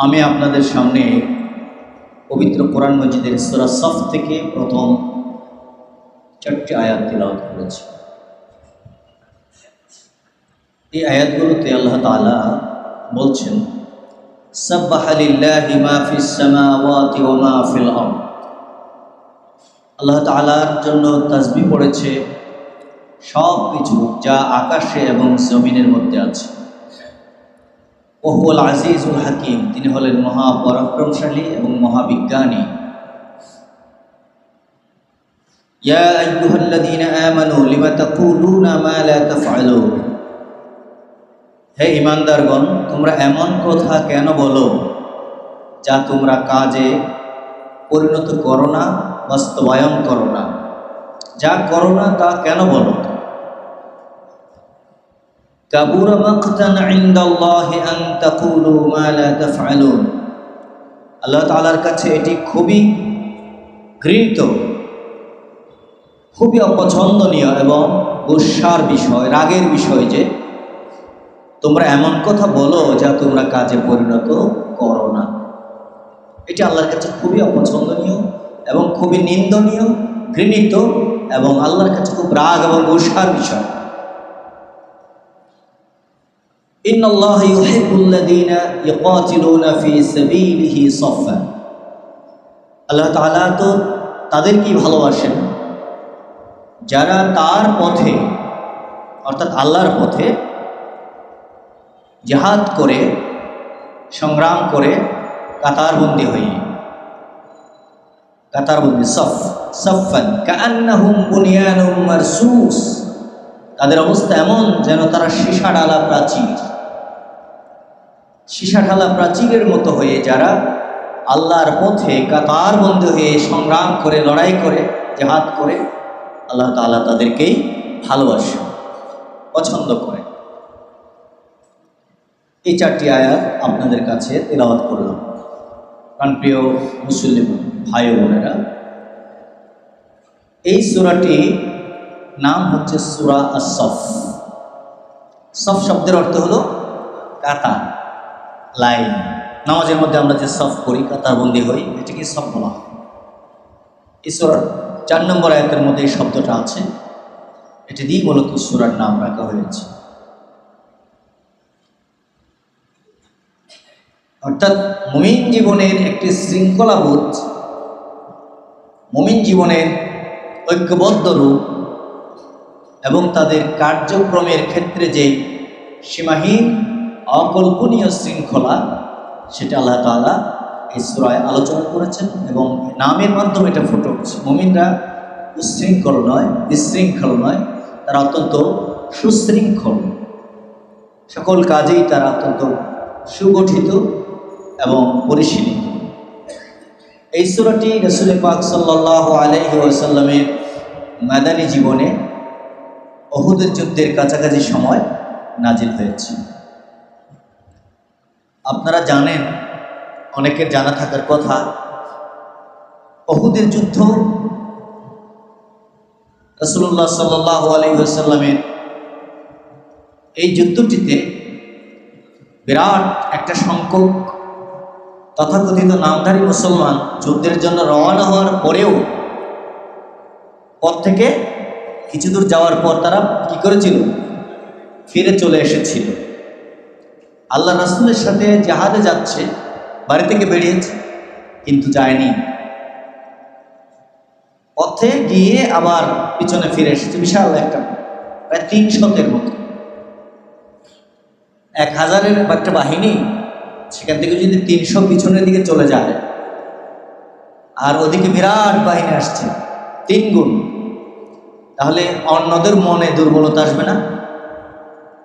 আমি আপনাদের সামনে পবিত্র কোরআন মজিদের সূরা সফ থেকে প্রথম 4টি আয়াত তিলাওয়াত করেছি। এই আয়াতগুলোতে আল্লাহ তাআলা বলছেন, সাব্বাহা লিল্লাহি মা ফিস সামাওয়াতি ওয়া মা ফিল আরদ। আল্লাহ তাআলার জন্য তাসবিহ পড়েছে সব কিছু যা আকাশে এবং জমিনের মধ্যে আছে। ওহুয়াল আজিজুল হাকিম, তিনি হলেন মহাপরাক্রমশালী এবং মহাবিজ্ঞানী। ইয়া আইয়ুহাল্লাযীনা আমানু লিমা তাকুলুনা মা লা তাফআলুন। হে ঈমানদারগণ, তোমরা এমন কথা কেন বলো যা তোমরা কাজে পরিণত করো না, বাস্তবায়ন করো না। যা করো না তা কেন বলো? কাবুরা মাকতান ইনদাল্লাহি আন তাকুলু মা লা তাফআলুন। আল্লাহ তাআলার কাছে এটি খুবই ঘৃণিত, খুবই অপছন্দনীয় এবং গুসার বিষয়, রাগের বিষয় যে তোমরা এমন কথা বলো যা তোমরা কাজে পরিণত করো না। এটি আল্লাহর কাছে খুবই অপছন্দনীয় এবং খুবই নিন্দনীয়, ঘৃণিত এবং আল্লাহর কাছে খুব রাগ এবং গুসার বিষয়। ইন্নাল্লাহা ইউহিব্বুল্লাযীনা ইউকাতিলুনা ফী সাবিলিহি সাফফান। আল্লাহ তাআলা তো তাদেরকেই ভালোবাসেন যারা তার পথে, অর্থাৎ আল্লাহর পথে জিহাদ করে, সংগ্রাম করে, কাতারবন্দি হয়ে, কাতারবন্দি সাফফান কাআন্নাহুম বুনিয়ানুম মারসুস। তাদের অবস্থা এমন যেন তারা সীসা ঢালা প্রাচীর, সীসা ঢালা প্রাচীরের মতো হয়ে যারা আল্লাহর পথে কাতারবন্দি হয়ে সংগ্রাম করে, লড়াই করে, জিহাদ করে, আল্লাহ তাআলা তাদেরকেই ভালোবাসে, পছন্দ করে। এই 4টি আয়াত আপনাদের কাছে তেলাওয়াত করলাম। প্রাণপ্রিয় মুসলিম ভাই বোনেরা, এই সূরাটি নাম হচ্ছে সূরা আস-সফ। সফ শব্দের অর্থ হলো কাতার, লাইন। নামাজের মধ্যে আমরা যে সফ করি, কাতারবন্দি হই, এটাকে সফ বলা হয়। এই সূরার 4 নম্বর আয়াতের মধ্যে এই শব্দটা আছে। এটি দিয়ে মূলত সূরার নাম রাখা হয়েছে। অর্থাৎ মুমিন জীবনের একটি শৃঙ্খলাবোধ, মুমিন জীবনের ঐক্যবদ্ধ রূপ এবং তাদের কার্যক্রমের ক্ষেত্রে যে সীমাহীন অকল্পনীয় শৃঙ্খলা, সেটা আল্লাহ তাআলা এই সূরায় আলোচনা করেছেন এবং নামের মাধ্যমে এটা ফুটে উঠছে। মুমিনরা উচ্ছৃঙ্খল নয়, বিশৃঙ্খল নয়, তারা অত্যন্ত সুশৃঙ্খল, সকল কাজেই তারা অত্যন্ত সুগঠিত এবং পরিশীলিত। এই সূরাটি রাসূল পাক সাল্লাল্লাহু আলাইহি ওয়াসাল্লামের মাদানী জীবনে উহুদের যুদ্ধের কাছাকাছি সময় নাজিল হয়েছে। আপনারা জানেন, অনেকের জানা থাকার কথা, উহুদের যুদ্ধ রাসূলুল্লাহ সাল্লাল্লাহু আলাইহি ওয়াসাল্লামের এই যুদ্ধটিতে বিরাট একটা সংখ্যক তথাকথিত নামধারী মুসলমান যুদ্ধের জন্য রওনা হওয়ার পরেও পথ থেকে কিছু দূর যাওয়ার পর তারা কি করেছিল? ফিরে চলে এসেছিল। আল্লাহ রাসূলের সাথে জিহাদে যাচ্ছে, বাড়ি থেকে বেরিয়েছে কিন্তু যায়নি, পথে গিয়ে আবার পিছনে ফিরে এসেছে। বিশাল একটা, প্রায় 300-এর মতো, 1000-এর একটা বাহিনী, সেখান থেকে যদি 300 পিছনের দিকে চলে যায় আর ওদিকে বিরাট বাহিনী আসছে 3 গুণ, তাহলে অন্যদের মনে দুর্বলতা আসবে না?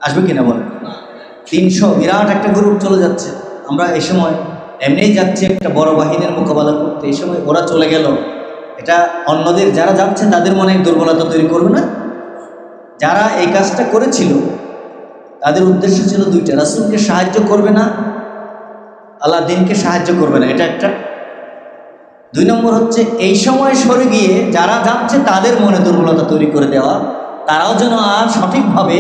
আসবে কিনা বলেন? 300 বিরাট একটা গ্রুপ চলে যাচ্ছে। আমরা এই সময় এমনিই যাচ্ছি একটা বড় বাহিনীর মোকাবেলা করতে, এই সময় ওরা চলে গেল, এটা অন্যদের যারা যাচ্ছে তাদের মনে দুর্বলতা তৈরি করবে না? যারা এই কাজটা করেছিল তাদের উদ্দেশ্য ছিল 2টা, রাসূলকে সাহায্য করবে না, আল্লাহ দ্বীনকে সাহায্য করবে না, এটা একটা। 2 নম্বর হচ্ছে এই সময় সরে গিয়ে যারা যাচ্ছে তাদের মনে দুর্বলতা তৈরি করে দেওয়া, তারাও যেন আর সঠিকভাবে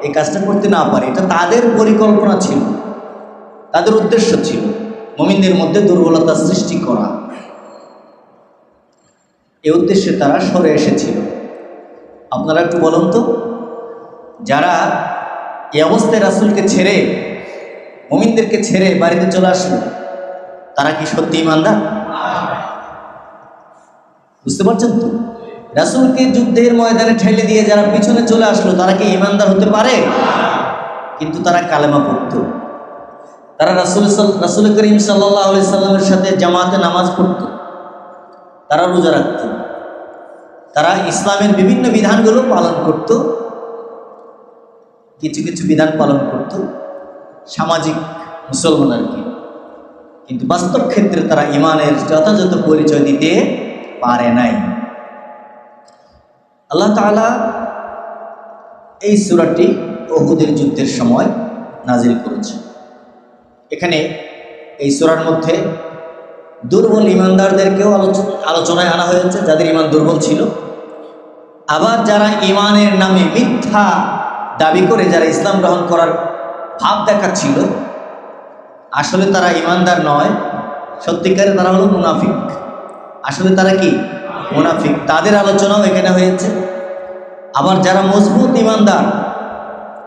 এই কাজটা করতে না পারে। এটা তাদের পরিকল্পনা ছিল, তাদের উদ্দেশ্য ছিল। মুমিনদের মধ্যে দুর্বলতা সৃষ্টি করা। এই উদ্দেশ্যে তারা সরে এসেছিল। আপনারা একটু বলুন তো, যারা এই অবস্থায় রাসূলকে ছেড়ে, মুমিনদেরকে ছেড়ে বাড়িতে চলে আসলো, তারা কি সত্যি ঈমানদার? বুঝতে পারছেন তো? রাসূলকে যুদ্ধের ময়দানে ঠেলে দিয়ে যারা পিছনে চলে আসলো, তারা কি ঈমানদার হতে পারে? কিন্তু তারা কালেমা পড়ত, তারা রাসূল করিম সাল্লাল্লাহু আলাইহি সাল্লামের সাথে জামাতে নামাজ পড়ত, তারা রোজা রাখত, তারা ইসলামের বিভিন্ন বিধানগুলো পালন করত, কিছু কিছু বিধান পালন করত, সামাজিক মুসলমান আর কি। কিন্তু বাস্তব ক্ষেত্রে তারা ঈমানের যথাযথ পরিচয় দিতে পারে নাই। আল্লাহ তাআলা এই সূরাটি উহুদের যুদ্ধের সময় নাজিল করেছে। এখানে এই সূরার মধ্যে দুর্বল ঈমানদারদেরকেও আলোচনায় আনা হয়েছে, যাদের ঈমান দুর্বল ছিল। আবার যারা ঈমানের নামে মিথ্যা দাবি করে যারা ইসলাম গ্রহণ করার ভাব দেখাচ্ছিল, আসলে তারা ঈমানদার নয়, সত্যিকারে তারা হলো মুনাফিক। আসলে তারা কি? মুনাফিক। তাদের আলোচনাও এখানে হয়েছে। আবার যারা মজবুত ঈমানদার,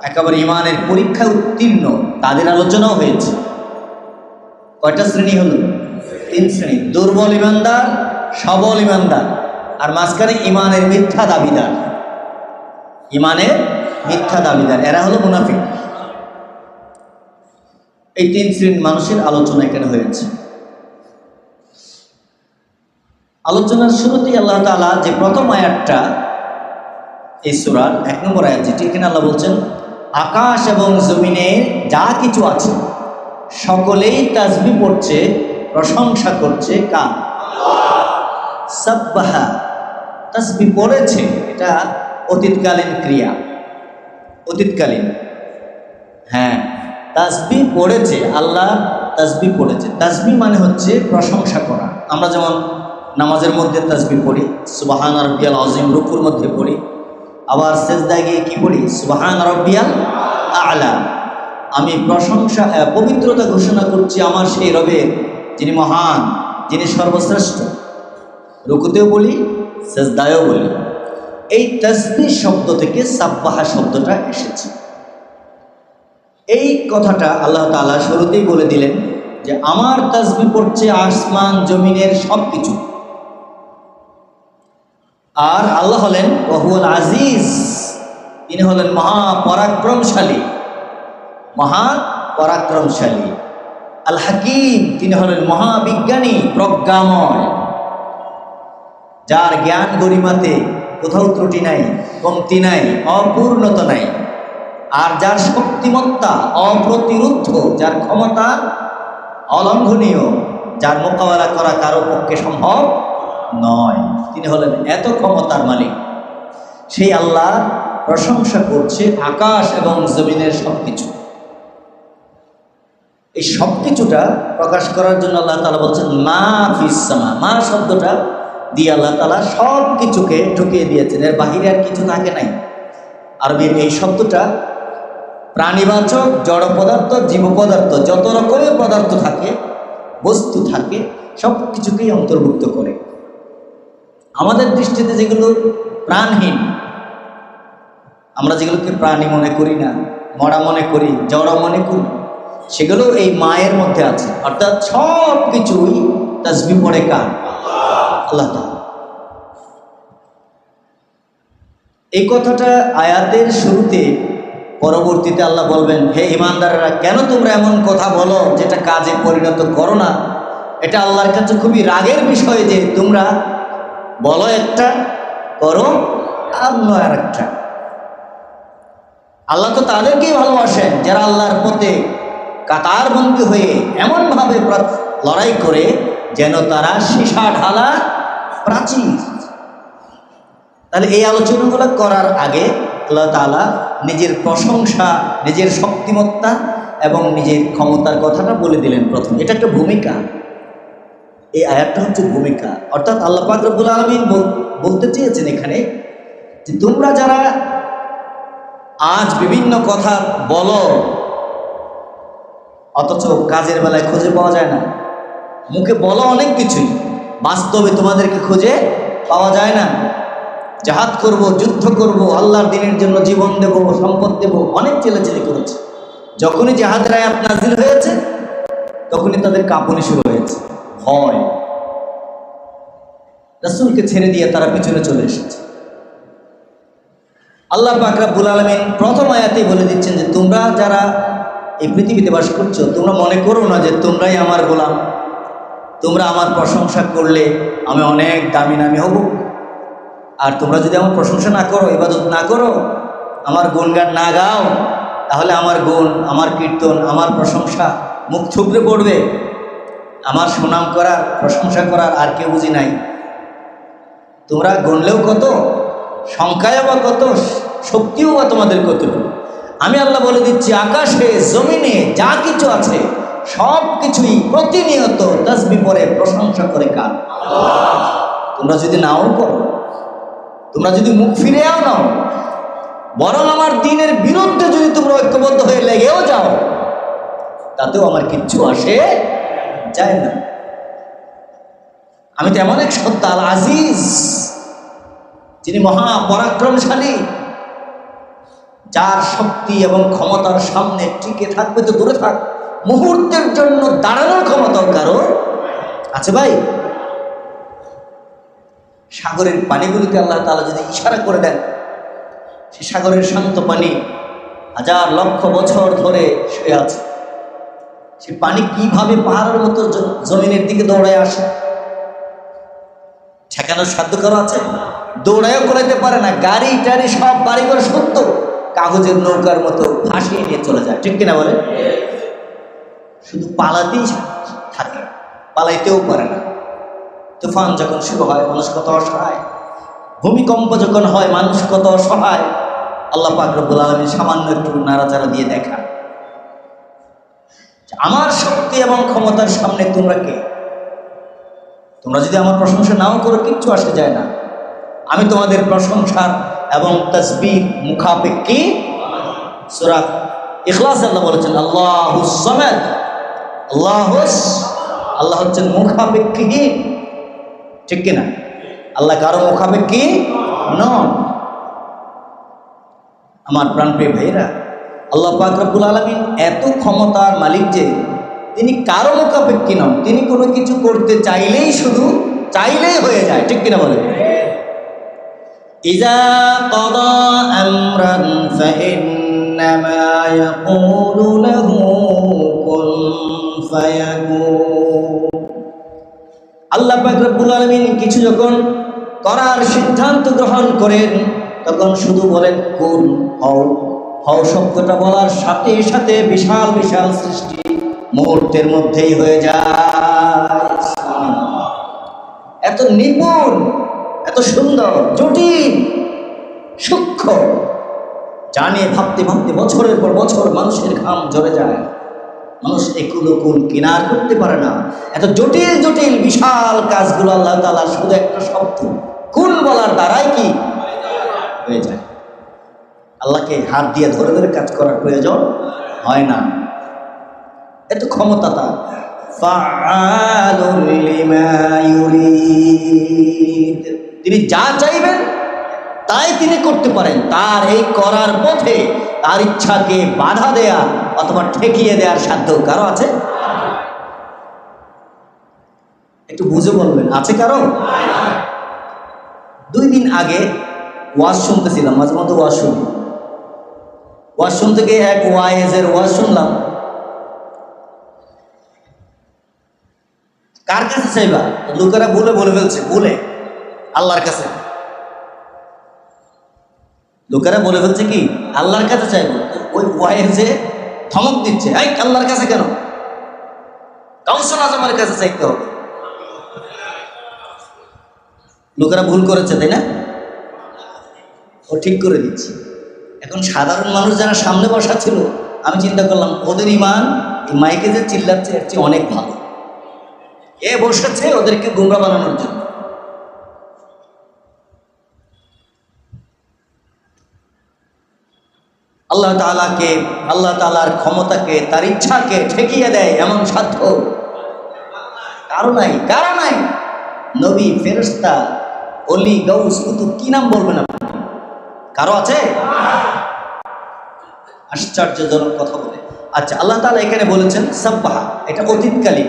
একেবারে ঈমানের পরীক্ষায় উত্তীর্ণ, তাদের আলোচনাও হয়েছে। কয়টা শ্রেণী হলো? 3 শ্রেণী। দুর্বল ঈমানদার, সবল ঈমানদার, আর মাঝখানে ঈমানের মিথ্যা দাবিদার। ঈমানের মিথ্যা দাবিদার, এরা হলো মুনাফিক। এই 3 শ্রেণীর মানুষের আলোচনা এখানে হয়েছে। আলোচনার শুরুতেই আল্লাহ তাআলা যে প্রথম আয়াতটা, এই সূরার 1 নম্বর আয়াত, যেটি এখানে আল্লাহ বলছেন, আকাশ এবং জমিনে যা কিছু আছে সকলেই তাসবিহ পড়ছে, প্রশংসা করছে কার? সাব্বাহা, তাসবিহ পড়েছে, এটা অতীতকালীন ক্রিয়া, অতীতকালীন। হ্যাঁ, তাসবিহ পড়েছে, আল্লাহ তাসবিহ পড়েছে। তাসবিহ মানে হচ্ছে প্রশংসা করা। আমরা যেমন নামাজের মধ্যে তাসবিহ পড়ি, সুবহান রাব্বিয়াল আযীম, রুকুর মধ্যে পড়ি, আবার সিজদায় গিয়ে কি পড়ি? সুবহান রাব্বিয়াল আ'লা। আমি প্রশংসা, পবিত্রতা ঘোষণা করছি আমার সেই রবের, যিনি মহান, যিনি সর্বশ্রেষ্ঠ। রুকুতেও বলি, সিজদায়ও বলি। এই তাসবিহ শব্দ থেকে সাব্বাহা শব্দটা এসেছে। এই কথাটা আল্লাহ তাআলা শুরুতেই বলে দিলেন যে আমার তাসবিহ পড়ছে আসমান জমিনের সব কিছু। আর আল্লাহ হলেন ওয়াহুয়াল আজিজ, তিনি হলেন মহাপরাক্রমশালী, মহাপরাক্রমশালী। আল হাকিম, তিনি হলেন মহাবিজ্ঞানী, প্রজ্ঞাময়, যার জ্ঞান গরিমাতে কোথাও ত্রুটি নাই, কমতি নাই, অপূর্ণতা নাই। আর যার শক্তিমত্তা অপ্রতিরুদ্ধ, যার ক্ষমতা অলঙ্ঘনীয়, যার মোকাবেলা করা কারো পক্ষে সম্ভব নয়, তিনি হলেন এত ক্ষমতার মালিক। সেই আল্লাহ প্রশংসা করছে আকাশ এবং জমিনের সবকিছু। এই সবকিছুটা প্রকাশ করার জন্য আল্লাহ তাআলা বলছেন মা ফিস সামা। মা শব্দটা দিয়ে আল্লাহ তাআলা সব কিছুকে ঢুকিয়ে দিয়েছেন, এর বাহিরে আর কিছু থাকে নাই। আরবির এই শব্দটা প্রাণীবাচক, জড় পদার্থ, জীব পদার্থ, যত রকমের পদার্থ থাকে, বস্তু থাকে, সব কিছুকেই অন্তর্ভুক্ত করে। আমাদের দৃষ্টিতে যেগুলো প্রাণহীন, আমরা যেগুলোকে প্রাণী মনে করি না, মরা মনে করি, জড় মনে করি, সেগুলো এই মায়ের মধ্যে আছে। অর্থাৎ সব কিছুই তাসবিহ পড়ে কার? আল্লাহ তাআলা। এই কথাটা আয়াতের শুরুতে, পরবর্তীতে আল্লাহ বলবেন, হে ঈমানদাররা, কেন তোমরা এমন কথা বলো যেটা কাজে পরিণত করো না? এটা আল্লাহর কাছে খুবই রাগের বিষয় যে তোমরা বলো একটা, করো অন্য আর একটা। আল্লাহ তো তাদেরকেই ভালোবাসেন যারা আল্লাহর পথে কাতারবন্দী হয়ে এমনভাবে লড়াই করে যেন তারা সীসা ঢালা প্রাচীর। তাহলে এই আলোচনাগুলো করার আগে আল্লাহ তাআলা নিজের প্রশংসা, নিজের শক্তিমত্তা এবং নিজের ক্ষমতার কথাটা বলে দিলেন প্রথম। এটা একটা ভূমিকা, এই আয়াতটা হচ্ছে ভূমিকা। অর্থাৎ আল্লাহ পাক রব্বুল আলামিন বলতে চেয়েছেন এখানে যে তোমরা যারা আজ বিভিন্ন কথা বলো অথচ কাজের বেলায় খুঁজে পাওয়া যায় না, মুখে বলো অনেক কিছুই, বাস্তবে তোমাদেরকে খুঁজে পাওয়া যায় না। জিহাদ করব, যুদ্ধ করব, আল্লাহর দ্বীনের জন্য জীবন দেব, সম্পদ দেব, অনেক চেলাচেলি করেছে। যখনই জিহাদের আয়াত নাযিল হয়েছে তখনই তাদের কাঁপুনি শুরু হয়েছে, ভয়। রাসূলকে ছেড়ে দিয়ে তারা পিছনে চলে এসেছে। আল্লাহ পাক রব্বুল আলামিন প্রথম আয়াতেই বলে দিচ্ছেন যে তোমরা যারা এই পৃথিবীতে বাস করছো, তোমরা মনে করো না যে তোমরাই আমার গোলাম। তোমরা আমার প্রশংসা করলে আমি অনেক দামি নামি হব, আর তোমরা যদি আমার প্রশংসা না করো, ইবাদত না করো, আমার গুণগান না গাও, তাহলে আমার গুণ, আমার কীর্তন, আমার প্রশংসা মুখ থুবড়ে পড়বে। আমার সুনাম করার, প্রশংসা করার আর কেউ বুঝি নাই। তোমরা গণলেও কত, সংখ্যায় বা কত, শক্তিও বা তোমাদের কতটুকু। আমি আল্লাহ বলে দিচ্ছি, আকাশে জমিনে যা কিছু আছে সব কিছুই প্রতিনিয়ত তাসবিহ পড়ে প্রশংসা করে কার? তোমরা যদি নাও করো, তোমরা যদি মুখ ফিরেও নাও, বরং আমার দ্বীনের বিরুদ্ধে যদি তোমরা ঐক্যবদ্ধ হয়ে লেগেও যাও, তাতেও আমার কিচ্ছু আসে যায় না। আমি তো এমন এক সত্তা, আল আজিজ, যিনি মহাপরাক্রমশালী, যার শক্তি এবং ক্ষমতার সামনে টিকে থাকবে তো দূরে থাক, মুহূর্তের জন্য দাঁড়ানোর ক্ষমতাও কারো আছে ভাই? সাগরের পানিগুলিকে আল্লাহ তাআলা যদি ইশারা করে দেন, সে সাগরের শান্ত পানি হাজার লক্ষ বছর ধরে শুয়ে আছে। সে পানি কিভাবে পাহাড়ের মতো জমিনের দিকে দৌড়ায় আসে, ঠেকানোর সাধ্য কারো আছে? দৌড়ায়ও করাইতে পারে না। গাড়ি টাড়ি সব বাড়ি করে সত্য কাগজের নৌকার মতো ভাসিয়ে নিয়ে চলে যায়, ঠিক কিনা বলে? শুধু পালাতেই থাকে, পালাইতেও পারে না। তুফান যখন শুরু হয় মানুষ কত অসহায়, ভূমিকম্প যখন হয় মানুষ কত অসহায়, আল্লাহ পাক রব্বুল আলামিন সামান্য একটু নাড়াচাড়া দিয়ে দেখা, আমার শক্তি এবং ক্ষমতার সামনে তোমরা কে? তোমরা যদি আমার প্রশংসা নাও করো, কিচ্ছু আসে যায় না। আমি তোমাদের প্রশংসা এবং তাসবিহ মুখাপেক্ষী। সূরা ইখলাস আল্লাহ বলেছেন আল্লাহুস সামাদ, আল্লাহ হচ্ছেন মুখাপেক্ষীহীন, ঠিক কিনা? আল্লাহ কারো মুখাপেক্ষী নন। আমার প্রাণপ্রিয় ভাইরা, আল্লাহ পাক রব্বুল আলামিন এত ক্ষমতার মালিক যে তিনি কারো মুখাপেক্ষী নন। তিনি কোনো কিছু করতে চাইলেই, শুধু চাইলেই হয়ে যায়, ঠিক কিনা বলে? ইযা ক্বাদা আমরান ফাইন্নামা ইয়াকুলু লাহু কুন ফায়াকুন। আল্লাহ পাক রব্বুল আলামিন কিছু যখন করার সিদ্ধান্ত গ্রহণ করেন, তখন শুধু বলেন কুন, হও। হও শব্দটা বলার সাথে সাথে বিশাল বিশাল সৃষ্টি মুহূর্তের মধ্যেই হয়ে যায়। এত নিপুণ, এত সুন্দর, জটিল, সূক্ষ্ম, জানে ভাবতে ভাবতে বছরের পর বছর মানুষের ঘাম ঝরে যায়। মানুষ একুল ওকুল কিনার করতে পারে না। এত জটিল জটিল বিশাল কাজগুলো আল্লাহ তাআলা শুধু একটা শব্দ কুন বলার দ্বারাই কি হয়ে যায়। আল্লাহকে হাত দিয়ে ধরে ধরে কাজ করার প্রয়োজন হয় না। এত ক্ষমতা তার। ফাআলুল লিমা ইউরিদ, তিনি যা চাইবেন তাই তিনি করতে পারেন। তার এই করার পথে তার ইচ্ছাকে বাধা দেয়া অথবা ঠেকিয়ে দেওয়ার সাধ্য কারো আছে? একটু বুঝে বলবেন, আছে কারো? 2 দিন আগে ওয়াজ শুনতেছিলাম, মাঝে মধ্যে ওয়াজ শুনি। ওয়াজ শুনতে গিয়ে এক ওয়াইজের ওয়াজ শুনলাম। কার কাছে চাইবা? লোকেরা বলে ফেলছে, বলে আল্লাহর কাছে। লোকেরা বলে ফেলছে কি আল্লাহর কাছে চাইবো। ওই ওয়াইজে ধমক দিচ্ছে, এই আল্লাহর কাছে কেন? গাউসুল আজমের কাছে চাইতে হবে। লোকেরা ভুল করেছে, তাই না? ও ঠিক করে দিচ্ছে। এখন সাধারণ মানুষ যারা সামনে বসা ছিল, আমি চিন্তা করলাম ওদের ইমান এই মাইকে যে চিল্লাচ্ছে এর চেয়ে অনেক ভালো। এ বসেছে ওদেরকে গুমরা বানানোর জন্য। আল্লাহ তাআলাকে, আল্লাহ তাআলার ক্ষমতাকে, তার ইচ্ছাকে ঠেকিয়ে দেয় এমন সাধ্য কারো নাই, কারো নাই। নবী, ফেরেশতা, অলি, গাউস, কুতুব, কি নাম বলবেন আপনি? কারো আছে? আশ্চর্যজনক কথা বলে। আচ্ছা, আল্লাহ তাআলা এখানে বলেছেন সাব্বাহা, এটা অতীতকালীন,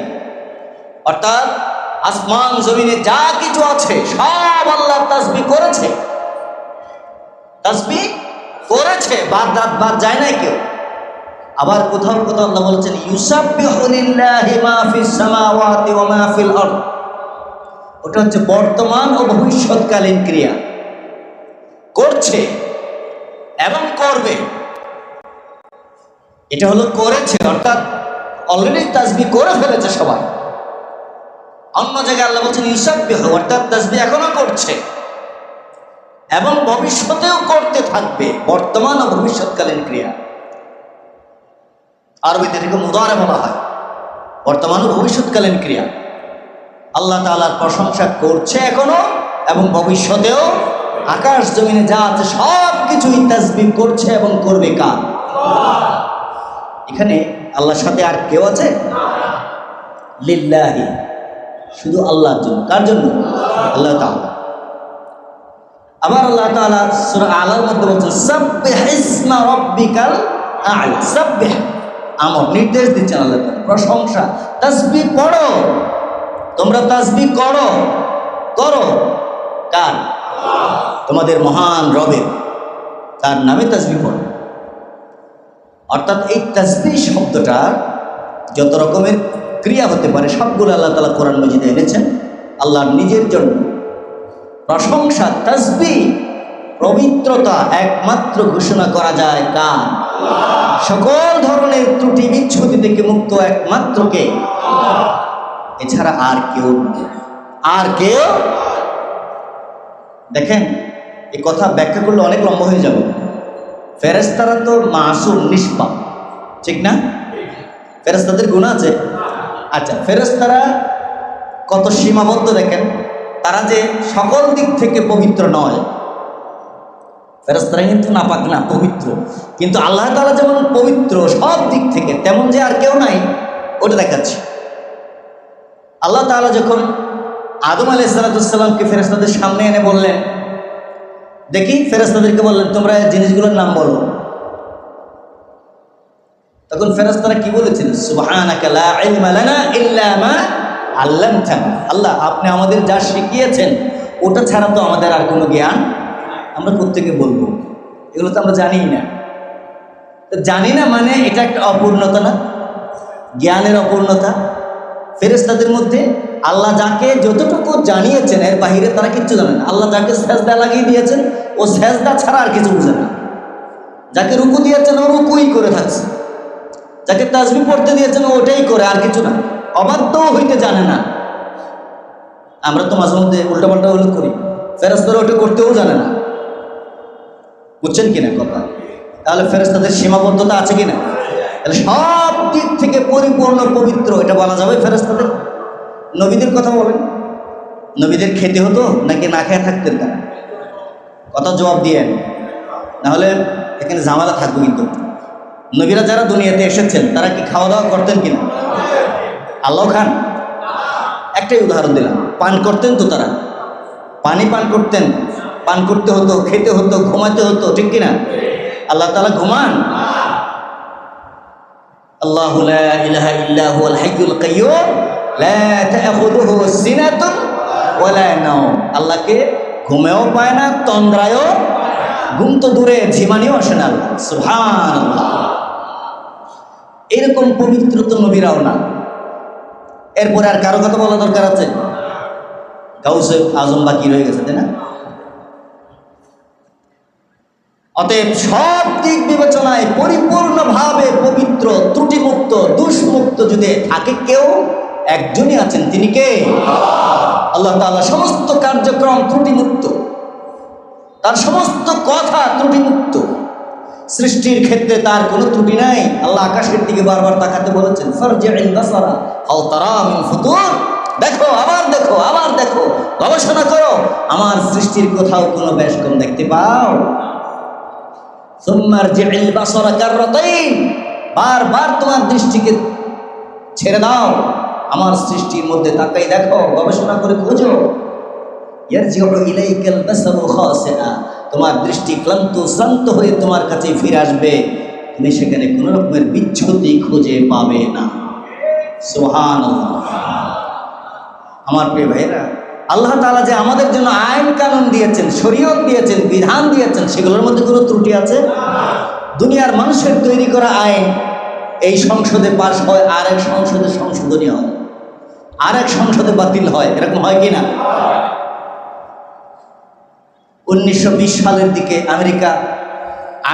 অর্থাৎ আসমান জমিনে যা কিছু আছে সব আল্লাহ তাসবিহ করেছে, তাসবিহ করেছে, বাদ যায় না কেউ। আবার কোথাও কোথাও আল্লাহ বলেছেন ইউসাব্বিহু লিল্লাহি মা ফিস সামাওয়াতি ওয়া মা ফিল আরদ, ওটা হচ্ছে বর্তমান ও ভবিষ্যৎকালীন ক্রিয়া, করছে এবং করবে। এটা হলো করেছে, অর্থাৎ অলরেডি তাসবিহ করে ফেলেছে সবাই। অন্য জায়গায় আল্লাহ বলছেন ইউসাব্বিহু, অর্থাৎ তাসবিহ এখনো করছে এবং ভবিষ্যতেও করতে থাকবে, বর্তমান ও ভবিষ্যৎকালীন ক্রিয়া। আরবিতে এটাকে মুদারে বলা হয়, বর্তমান ও ভবিষ্যৎকালীন ক্রিয়া। আল্লাহ তাআলার প্রশংসা করছে এখনো এবং ভবিষ্যতেও। আকাশ জমিনে যা আছে সব কিছুই তাসবিহ করছে এবং করবে কার? এখানে আল্লাহর সাথে আর কেউ আছে? লিল্লাহি, শুধু আল্লাহর জন্য। কার জন্য? আল্লাহ তাআলা। আবার আল্লাহ তাআলা সূরা আলার মধ্যে বলছেন সাব্বিহ ইসমা রাব্বিকাল আ'লা, সাব্বিহ, আমর, নির্দেশ দিচ্ছেন আল্লাহ তাআলা, প্রশংসা, তাসবিহ পড়ো, তোমরা তাসবিহ করো। করো কার? তোমাদের মহান রবের, তার নামে তাসবিহ পড়ো। অর্থাৎ এই তাসবিহ শব্দটা যত রকমের ক্রিয়া হতে পারে সবগুলো আল্লাহ তাআলা কোরআন মাজিদে এনেছেন আল্লাহর নিজের জন্য। প্রশংসা, তাসবিহ, পবিত্রতা একমাত্র ঘোষণা করা যায় কার? সকল ধরনের ত্রুটি বিচ্ছুতি থেকে মুক্ত একমাত্র কে? এছাড়া আর কেউ, আর কেউ। দেখেন, এই কথা ব্যাখ্যা করলে অনেক লম্বা হয়ে যাবে। ফেরেশতারা তো মাসুম, নিষ্পাপ, ঠিক না? ফেরেশতাদের গুনাহ আছে। আচ্ছা, ফেরেশতারা কত সীমাবদ্ধ দেখেন, তারা যে সকল দিক থেকে পবিত্র নয়। ফেরেশতারা কিন্তু নাপাক না, পবিত্র। কিন্তু আল্লাহ তাআলা যেমন পবিত্র সব দিক থেকে, তেমন যে আর কেউ নাই ওটা দেখাচ্ছে। আল্লাহ তাআলা যখন আদম আলাইহিস সালামকে ফেরেশতাদের সামনে এনে বললেন, দেখি, ফেরেশতাদেরকে বললেন তোমরা এই জিনিসগুলোর নাম বলো। তখন ফেরেশতারা কি বলেছেন? সুবহানাকা লা ইলমা লানা ইল্লা মা আল্লামতানা, আল্লাহ আপনি আমাদের যা শিখিয়েছেন ওটা ছাড়া তো আমাদের আর কোনো জ্ঞান, আমরা প্রত্যেকে বলবো, এগুলো তো আমরা জানিই না। তো জানি না মানে এটা একটা অপূর্ণতা না? জ্ঞানের অপূর্ণতা। ফেরেশতাদের মধ্যে আল্লাহ যাকে যতটুকু জানিয়েছেন এর বাহিরে তারা কিচ্ছু জানে না। আল্লাহ যাকে সেজদা লাগিয়ে দিয়েছেন ও সেজদা ছাড়া আর কিছু বুঝে না। যাকে রুকু দিয়েছেন ও রুকুই করে থাকছে, যাকে তাসবিহ পড়তে দিয়েছেন ওটাই করে, আর কিছু না। অবাধ্যও হইতে জানে না। আমরা তো মাঝে মধ্যে উল্টাপাল্টা হলে করি, ফেরেশতারা ওটা করতেও জানে না। বুঝছেন কিনা কথা? তাহলে ফেরেশতাদের সীমাবদ্ধতা আছে কিনা? তাহলে সব দিক থেকে পরিপূর্ণ পবিত্র, এটা বলা যাবে ফেরেশতাদের? নবীদের কথা বলেন, নবীদের খেতে হতো নাকি না খেয়ে থাকতেন? তারা কথা জবাব দিয়েন, নাহলে এখানে ঝামেলা থাকবে। কিন্তু নবীরা যারা দুনিয়াতে এসেছেন তারা কি খাওয়া দাওয়া করতেন কিনা? আল্লাহ খান? একটাই উদাহরণ দিলাম, পান করতেন তো তারা, পানি পান করতেন, পান করতে হতো, খেতে হতো, ঘুমাতে হতো, ঠিক কিনা? আল্লাহ তাআলা ঘুমান? আল্লাহু লা ইলাহা ইল্লা হুয়াল হাইয়ুল কাইয়্যুম লা তা'খুযুহু সিনাতুন ওয়া লা নাওম, আল্লাহকে ঘুমেও পায় না, তন্দ্রায়ও, ঘুম তো দূরে, ঝিমানিও আসে না। সুবহানাল্লাহ। এরকম পবিত্র তো নবীরাও না। এরপরে আর কারো কথা বলা দরকার আছে? গাউসে আজম বাকি রয়ে গেছে, তাই না? অতএব সব দিক বিবেচনায় পরিপূর্ণভাবে পবিত্র, ত্রুটিমুক্ত, দোষমুক্ত যদি থাকে কেউ, একজনই আছেন, তিনি কে? আল্লাহ তাআলা। সমস্ত কার্যক্রম ত্রুটিমুক্ত, তার সমস্ত কথা ত্রুটিমুক্ত। সৃষ্টির ক্ষেত্রে তার কোনো ত্রুটি নাই। আল্লাহ আকাশের দিকে বারবার তাকাতে বলেছেন, ফারজি'ল বাসারা হাল তারা মিন ফুতুর, দেখো, আবার দেখো, আবার দেখো, গবেষণা করো, আমার সৃষ্টির কোথাও কোনো বেশকম দেখতে পাও? সুম্মা আরজি'ল বাসারা কাররাতাইন, বারবার তোমার দৃষ্টিকে ছেড়ে দাও, আমার সৃষ্টির মধ্যে তাকাই দেখো, গবেষণা করে খোঁজো। ইয়ারজিউ ইলাইকাল বাসারু খাসিআ, তোমার দৃষ্টি শ্রান্ত হয়ে তোমার কাছে ফিরে আসবে, তুমি সেখানে কোনো রকমের বিচ্যুতি খুঁজে পাবে না। সুবহানাল্লাহ। আমার প্রিয় ভাইরা, আল্লাহ তাআলা যে আমাদের জন্য আইন কানুন দিয়েছেন, শরীয়ত দিয়েছেন, বিধান দিয়েছেন, সেগুলোর মধ্যে কোনো ত্রুটি আছে? দুনিয়ার মানুষের তৈরি করা আইন এই সংসদে পাশ হয়, আর এক সংসদে সংশোধনী হয়, আর এক সংসদে বাতিল হয়, এরকম হয় কি না? 1920 সালের দিকে আমেরিকা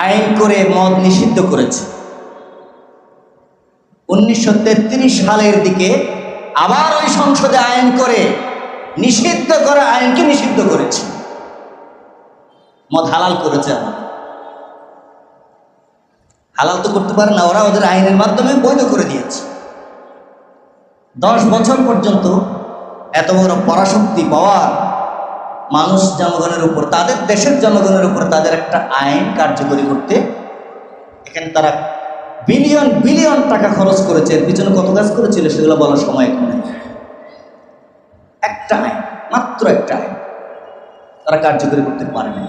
আইন করে মদ নিষিদ্ধ করেছে। 1933 সালের দিকে আবার ওই সংসদে আইন করে নিষিদ্ধ করা আইনকে নিষিদ্ধ করেছে, মদ হালাল করেছে। হালাল তো করতে পারে না, ওরা ওদের আইনের মাধ্যমে বৈধ করে দিয়েছে। 10 বছর পর্যন্ত এত বড় পরাশক্তি পাওয়ার মানুষ জনগণের উপর, তাদের দেশের জনগণের উপর তাদের একটা আইন কার্যকরী করতে এখানে তারা বিলিয়ন বিলিয়ন টাকা খরচ করেছে। এর পিছনে কত কাজ করেছিল সেগুলো বলার সময় এখন নেই। একটা আইন, মাত্র একটা আইন তারা কার্যকরী করতে পারেনি।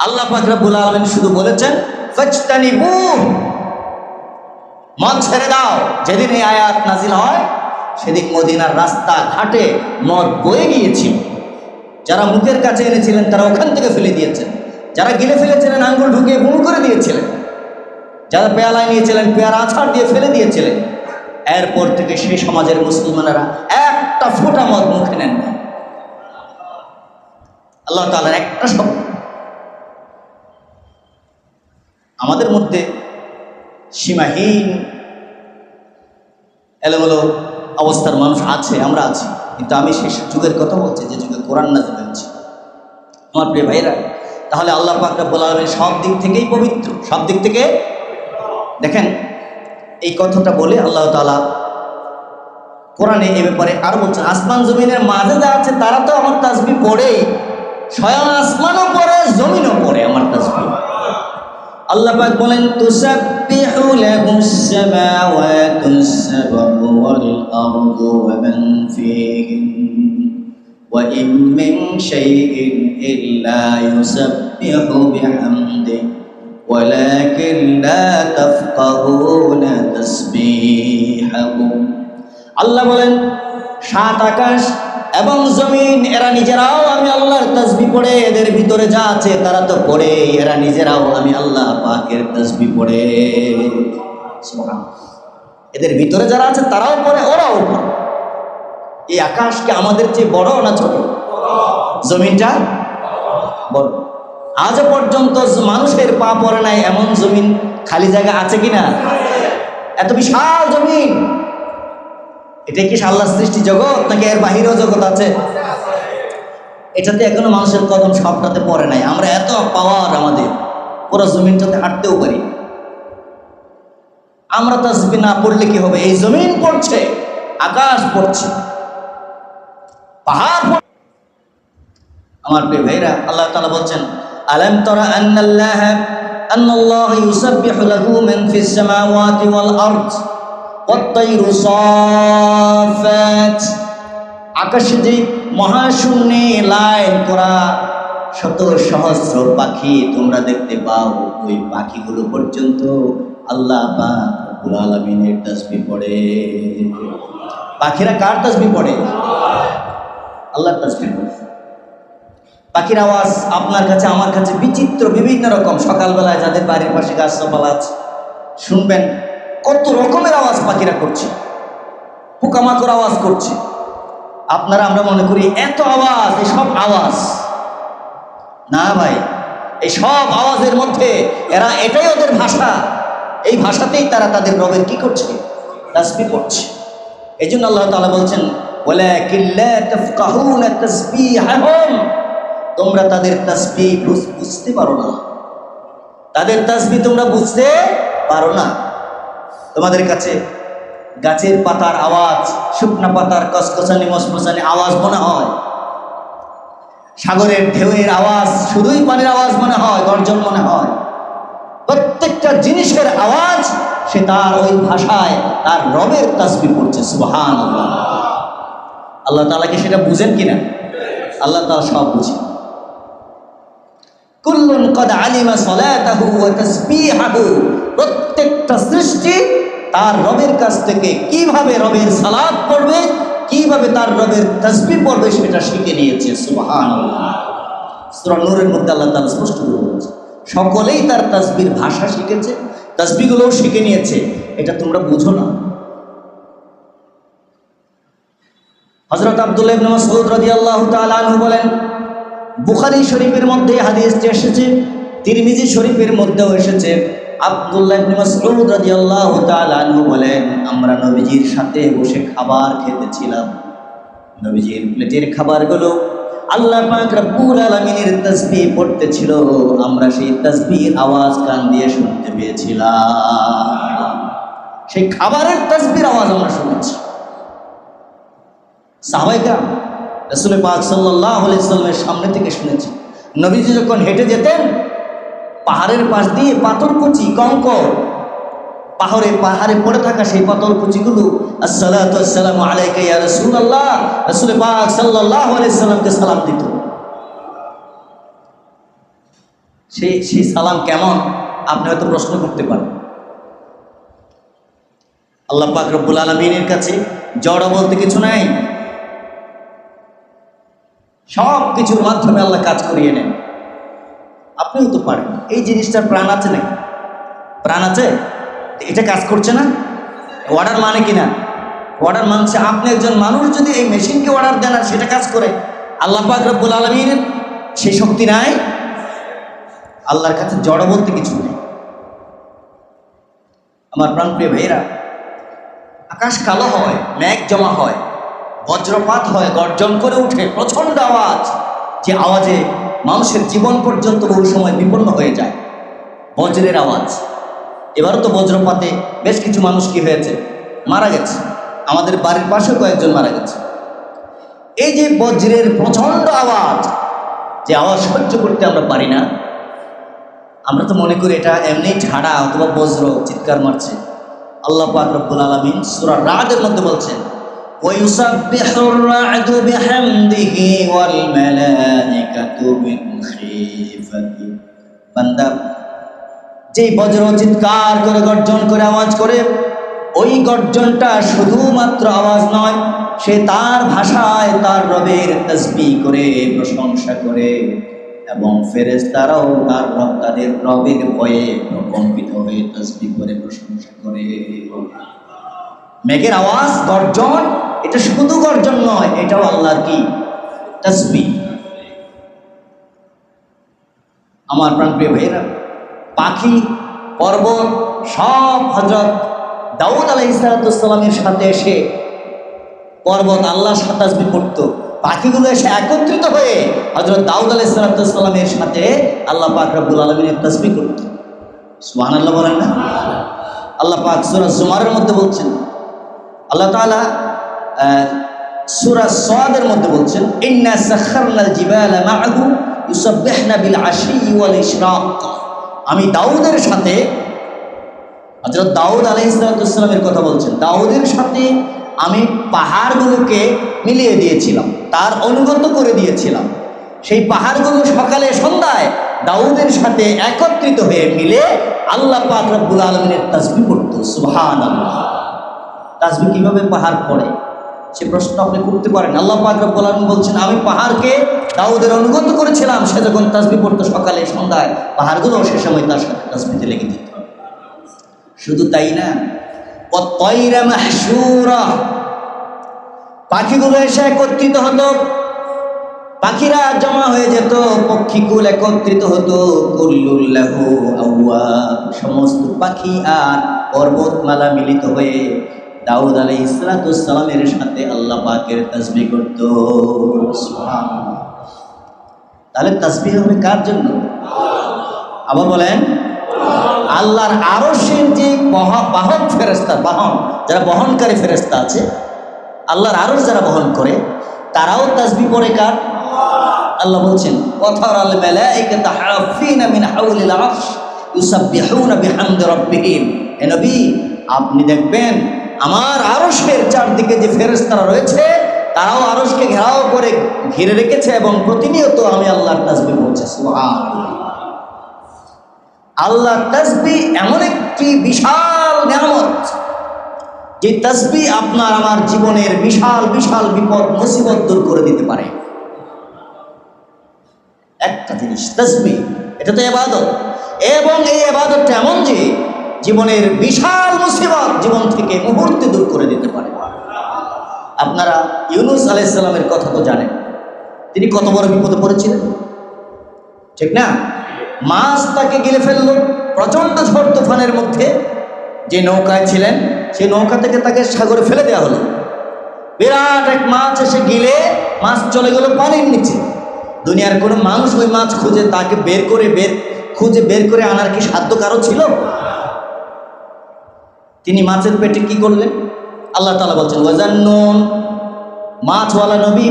আল্লাহ পাক রব্বুল আলামিন শুধু বলেছেন ফাজতানিবু, মদ ছেড়ে দাও। যেদিন এই আয়াত নাজিল হয় সেদিন মদিনার রাস্তা ঘাটে মদ বয়ে গিয়েছিল। যারা মুখের কাছে এনেছিলেন তারা ওখান থেকে ফেলে দিয়েছেন, যারা গিলে ফেলেছিলেন আঙ্গুল ঢুকিয়ে বুড়ো করে দিয়েছিলেন, যারা পেয়ালায় নিয়েছিলেন পেয়ারা আছাড় দিয়ে ফেলে দিয়েছিলেন। এরপর থেকে সেই সমাজের মুসলমানেরা একটা ফোঁটা মদ মুখে নেন না। আল্লাহ তাআলার একটা শব্দ। আমাদের মধ্যে সীমাহীন এলোমেলো অবস্থার মানুষ আছে, আমরা আছি, কিন্তু আমি সেই যুগের কথা বলছি যে যুগে কোরআন নাযিল হয়েছে। আমার প্রিয় ভাইরা, তাহলে আল্লাহ পাক রব্বুল আলামিন সব দিক থেকেই পবিত্র, সব দিক থেকে। দেখেন এই কথাটা বলে আল্লাহ তাআলা কোরআনে এ ব্যাপারে আরো বলছেন, আসমান জমিনের মাঝে যা আছে তারা তো আমার তাসবিহ পড়েই, স্বয়ং আসমানও পড়ে জমিনও পড়ে আমার তাসবিহ। আল্লাহ পাক বলেন তুসাব্বিহু লাহুস সামাওয়াতুস সাবউ ওয়াল আরদু ওয়া মান ফীহিন ওয়া ইন মিন শাইইন ইল্লা ইউসাব্বিহু বিহামদিহি ওয়ালাকিন লা তাফকাহুনা তাসবিহাহুম। আল্লাহ বলেন 7 আকাশ এবং জমিন এরা নিজেরাও আমি আল্লাহর তাসবিহ পড়ে, এদের ভিতরে যা আছে তারা তো পড়ে, এরা নিজেরাও আমি আল্লাহ পাকের তাসবিহ পড়ে। সুবহানাল্লাহ। এদের ভিতরে যারা আছে তারাও পড়ে, ওরাও পড়ে। এই আকাশ কি আমাদের চেয়ে বড় না ছোট? জমিনটা বড়। আজ পর্যন্ত মানুষের পা পড়ে নাই এমন জমিন খালি জায়গা আছে কিনা? এত বিশাল জমিন, এটা কি আল্লাহর সৃষ্টি জগৎ নাকি এর বাহিরেও জগৎ আছে? এটাতে এখনো মানুষের কদম সবটাতে পড়ে নাই। আমরা এত পাওয়ার আমাদের, পুরো জমিনটাতে হাঁটতেও পারি। আমরা তাসবিহ না পড়লে কি হবে? এই জমিন পড়ছে, আকাশ পড়ছে, পাহাড় পড়ছে। আমার প্রিয় ভাইরা, আল্লাহ তাআলা বলছেন আলাম তারা আন্নাল্লাহ ইউসাব্বিহু লাহু মান ফিস সামাওয়াতি ওয়াল আরদ ওয়াত-তায়রু সাফাত। আকাশে যে মহাশূন্যে লাইন করা শত সহস্র পাখি তোমরা দেখতে পাও, ওই পাখিগুলো পর্যন্ত আল্লাহ পাক রব্বুল আলামিনের তাসবিহ পড়ে। পাখিরা কার তাসবিহ পড়ে? আল্লাহর তাসবিহ পড়ে। পাখির আওয়াজ আপনার কাছে আমার কাছে বিচিত্র, বিভিন্ন রকম। সকালবেলায় যাদের বাড়ির পাশে গাছপালা আছে শুনবেন কত রকমের আওয়াজ পাখিরা করছে, পোকামাকড় আওয়াজ করছে। আপনারা আমরা মনে করি এত আওয়াজ, এই সব আওয়াজ না ভাই, এই সব আওয়াজের মধ্যে এরা, এটাই ওদের ভাষা, এই ভাষাতেই তারা তাদের রবের কি করছে? তাসবিহ করছে। এই জন্য আল্লাহ তাআলা বলছেন ওয়ালাকিন লা তাফকাহুনা তাসবিহাহুম, তোমরা তাদের তাসবিহ বুঝতে পারো না, তাদের তাসবিহ তোমরা বুঝতে পারো না। তোমাদের কাছে গাছের পাতার আওয়াজ, শুকনা পাতার কসকসানি মসমসানি আওয়াজ মনে হয়, সাগরের ঢেউয়ের আওয়াজ শুধুই পানির আওয়াজ মনে হয়, গর্জন মনে হয়। প্রত্যেকটা জিনিসের আওয়াজ সে তার ওই ভাষায় তার রবের তাসবিহ পড়ছে। সুবহানাল্লাহ। আল্লাহ তাআলা কি সেটা বুঝেন কিনা? আল্লাহ তাআলা সব বুঝেন। কুল্লুন ক্বাদ আলিমা সালাতাহু ওয়া তাসবিহাহু, প্রত্যেকটা সৃষ্টি তার রবের কাছ থেকে কিভাবে রবের সালাত পড়বে, কিভাবে তার রবের তাসবিহ পড়বে সেটা শিখে নিয়েছে। সুবহানাল্লাহ। সূরা নূরের মধ্যে আল্লাহ তাআলা স্পষ্ট করে বলেছেন, সকলেই তার তাসবিহর ভাষা শিখেছে, তাসবিহগুলোও শিখে নিয়েছে। এটা তোমরা বুঝো না? হযরত আব্দুল্লাহ ইবনে মাসউদ রাদিয়াল্লাহু তাআলা আনহু বলেন, বুখারী শরীফের মধ্যে হাদিসটি এসেছে, তিরমিজি শরীফের মধ্যেও এসেছে। আব্দুল্লাহ ইবনে মাসউদ রাদিয়াল্লাহু তাআলা আনহু বলেন, আমরা নবীজির সাথে বসে খাবার খেতেছিলাম। নবীজির প্লেটের খাবারগুলো আল্লাহ পাক রব্বুল আলামিনের তাসবিহ পড়তেছিল, আমরা সেই তাসবিহর আওয়াজ কান দিয়ে শুনতে পেয়েছিলাম। সেই খাবারের তাসবিহর আওয়াজ আমরা শুনেছি। সাহাবায়ে কেরাম রাসূল পাক সাল্লাল্লাহু আলাইহি ওয়াসাল্লামের সামনে থেকে শুনেছি। নবীজি যখন হেঁটে যেতেন, পাহাড়ের পাশ দিয়ে পাথরকুচি, কঙ্কর, পাহাড়ে পড়ে থাকা সেই পাথরকুচিগুলো আসসালাতু ওয়াসসালামু আলাইকা ইয়া রাসূলুল্লাহ, রাসূল পাক সাল্লাল্লাহু আলাইহি ওয়াসাল্লামকে সালাম দিত। সেই সালাম কেমন আপনি হয়তো প্রশ্ন করতে পারেন। আল্লাহ পাক রব্বুল আলামিনের কাছে জড় বলতে কিছু নাই, সব কিছুর মাধ্যমে আল্লাহ কাজ করিয়ে নেন। আপনিও তো পারেন। এই জিনিসটার প্রাণ আছে নাকি? প্রাণ আছে? এটা কাজ করছে না? অর্ডার মানে কিনা? অর্ডার মানছে। আপনি একজন মানুষ যদি এই মেশিনকে অর্ডার দেন আর সেটা কাজ করে, আল্লাহ পাক রব্বুল আলামিনের সেই শক্তি নাই? আল্লাহর কাছে জড় বলতে কিছু নেই। আমার প্রাণপ্রিয় ভাইয়েরা, আকাশ কালো হয়, মেঘ জমা হয়, বজ্রপাত হয়, গর্জন করে উঠে প্রচণ্ড আওয়াজ, যে আওয়াজে মানুষের জীবন পর্যন্ত বহু সময় বিপন্ন হয়ে যায়। বজ্রের আওয়াজ। এবারও তো বজ্রপাতে বেশ কিছু মানুষ কি হয়েছে, মারা গেছে। আমাদের বাড়ির পাশেও কয়েকজন মারা গেছে। এই যে বজ্রের প্রচণ্ড আওয়াজ, যে আওয়াজ সহ্য করতে আমরা পারি না, আমরা তো মনে করি এটা এমনি ঝাড়া অথবা বজ্র চিৎকার মারছে। আল্লাহ পাক রব্বুল আলামিন সূরা রাদের মধ্যে বলছেন, ওয়ায়ুসাব্বিহুর রা'দু বিহামদিহি ওয়াল মালায়েকাতু মিন খিফাতি। বান্দা, যেই বজ্র চিৎকার করে গর্জন করে আওয়াজ করে, ওই গর্জনটা শুধুমাত্র আওয়াজ নয়, সে তার ভাষায় তার রবের তাসবিহ করে, প্রশংসা করে, এবং ফেরেশতারাও তাদের রবের ভয়ে প্রকম্পিত হয়ে তাসবিহ করে, প্রশংসা করে। মেঘের আওয়াজ, গর্জন, এটা শুধু গর্জন নয়, এটাও আল্লাহর কি? তাসবিহ। আমার প্রাণপ্রিয় ভাইয়েরা, পাখি, পর্বত সব হযরত দাউদ আলাইহিস সালামের সাথে এসে পর্বত আল্লাহর সাথে তাসবিহ পড়তো। পাখিগুলো এসে একত্রিত হয়ে হযরত দাউদ আলাইহিস সালামের সাথে আল্লাহ পাক রব্বুল আলামিনের তাসবিহ করত। সুবহানাল্লাহ বলেন না? আল্লাহ পাক সূরা জুমারের মধ্যে বলছেন, আল্লাহ তাআলা সূরা সাদের মধ্যে বলছেন, ইন্না সাখারনাল জিবালা মা'হু ইউসাব্বিহনা বিল আশি ওয়াল ইশরাক। আমি দাউদের সাথে, হযরত দাউদ আলাইহিস সালামের কথা বলছেন, দাউদের সাথে আমি পাহাড়গুলোকে মিলিয়ে দিয়েছিলাম, তার অনুগত করে দিয়েছিলাম। সেই পাহাড়গুলো সকালে সন্ধ্যায় দাউদের সাথে একত্রিত হয়ে মিলে আল্লাহ পাক রব্বুল আলামিনের তাসবিহ পড়ত। সুবহানাল্লাহ। তাসবিহ কিভাবে পাহাড় পড়ে সে প্রশ্ন আপনি করতে পারেন। আল্লাহ পাক রব্বুল আলামিন বলছেন, আমি পাহাড়কে দাউদের অনুগত করেছিলাম, সে যখন তাসবিহ পড়তো সকালে সন্ধ্যায়, পাহাড়গুলো সে সময় তার সাথে তাসবিহতে লেগে যেত। শুধু তাই না, ওয়াত-তায়রা মাহশুরা, পাখিগুলো এসে একত্রিত হতো, পাখিরা জমা হয়ে যেত, পক্ষীকুল একত্রিত হতো। কুল্লুল্লাহু আওয়াব, সমস্ত পাখি আর পর্বতমালা মিলিত হয়ে দাউদ আলাইহিস সালামের সাথে আল্লাহ পাকের তাসবিহ করত। সুবহানাল্লাহ। তাহলে তাসবিহ হবে কার জন্য? আবার বলেন, আল্লাহর আরশের যে বাহন ফেরেশতা, বাহন যারা বহনকারী ফেরেশতা আছে, আল্লাহর আরশ যারা বহন করে, তারাও তাসবিহ পড়ে কার? আল্লাহ বলছেন, ওয়াতারাল মালায়েকাতা হাফিনা মিন হাওলিল আরশ ইউসাব্বিহুনা বিহামদি রাব্বিহিম। হে নবী, আপনি দেখবেন আমার আরশের চারদিকে যে ফেরেশতারা রয়েছে, তারাও আরশকে ঘেরাও করে ঘিরে রেখেছে এবং প্রতিনিয়ত আমি আল্লাহর তাসবিহ পড়ছি। সুবহানাল্লাহ। আল্লাহর তাসবিহ এমন একটি বিশাল নিয়ামত, যে তাসবিহ আপনার আমার জীবনের বিশাল বিশাল বিপদ মুসিবত দূর করে দিতে পারে। একটা জিনিস তাসবিহ, এটা তো ইবাদত, এবং এই ইবাদতটা এমন যে জীবনের বিশাল মুসিবত জীবন থেকে মুহূর্তে দূর করে দিতে পারে। আপনারা ইউনূস আলাইহিস সালামের কথা তো জানেন, তিনি কত বড় বিপদে পড়েছিলেন, ঠিক না? মাছ তাকে গিলে ফেললো প্রচন্ড ঝড় তুফানের মধ্যে। যে নৌকায় ছিলেন সেই নৌকা থেকে তাকে সাগরে ফেলে দেওয়া হলো। বিরাট এক মাছ এসে গিলে মাছ চলে গেল পানির নিচে। দুনিয়ার কোনো মানুষ ওই মাছ খুঁজে তাকে বের করে আনার কি সাধ্য কারো ছিল? তিনি মাছের পেটে কি করলেন? আল্লাহ তাআলা বলছেন ওয়াজান্নুন, মাছওয়ালা নবী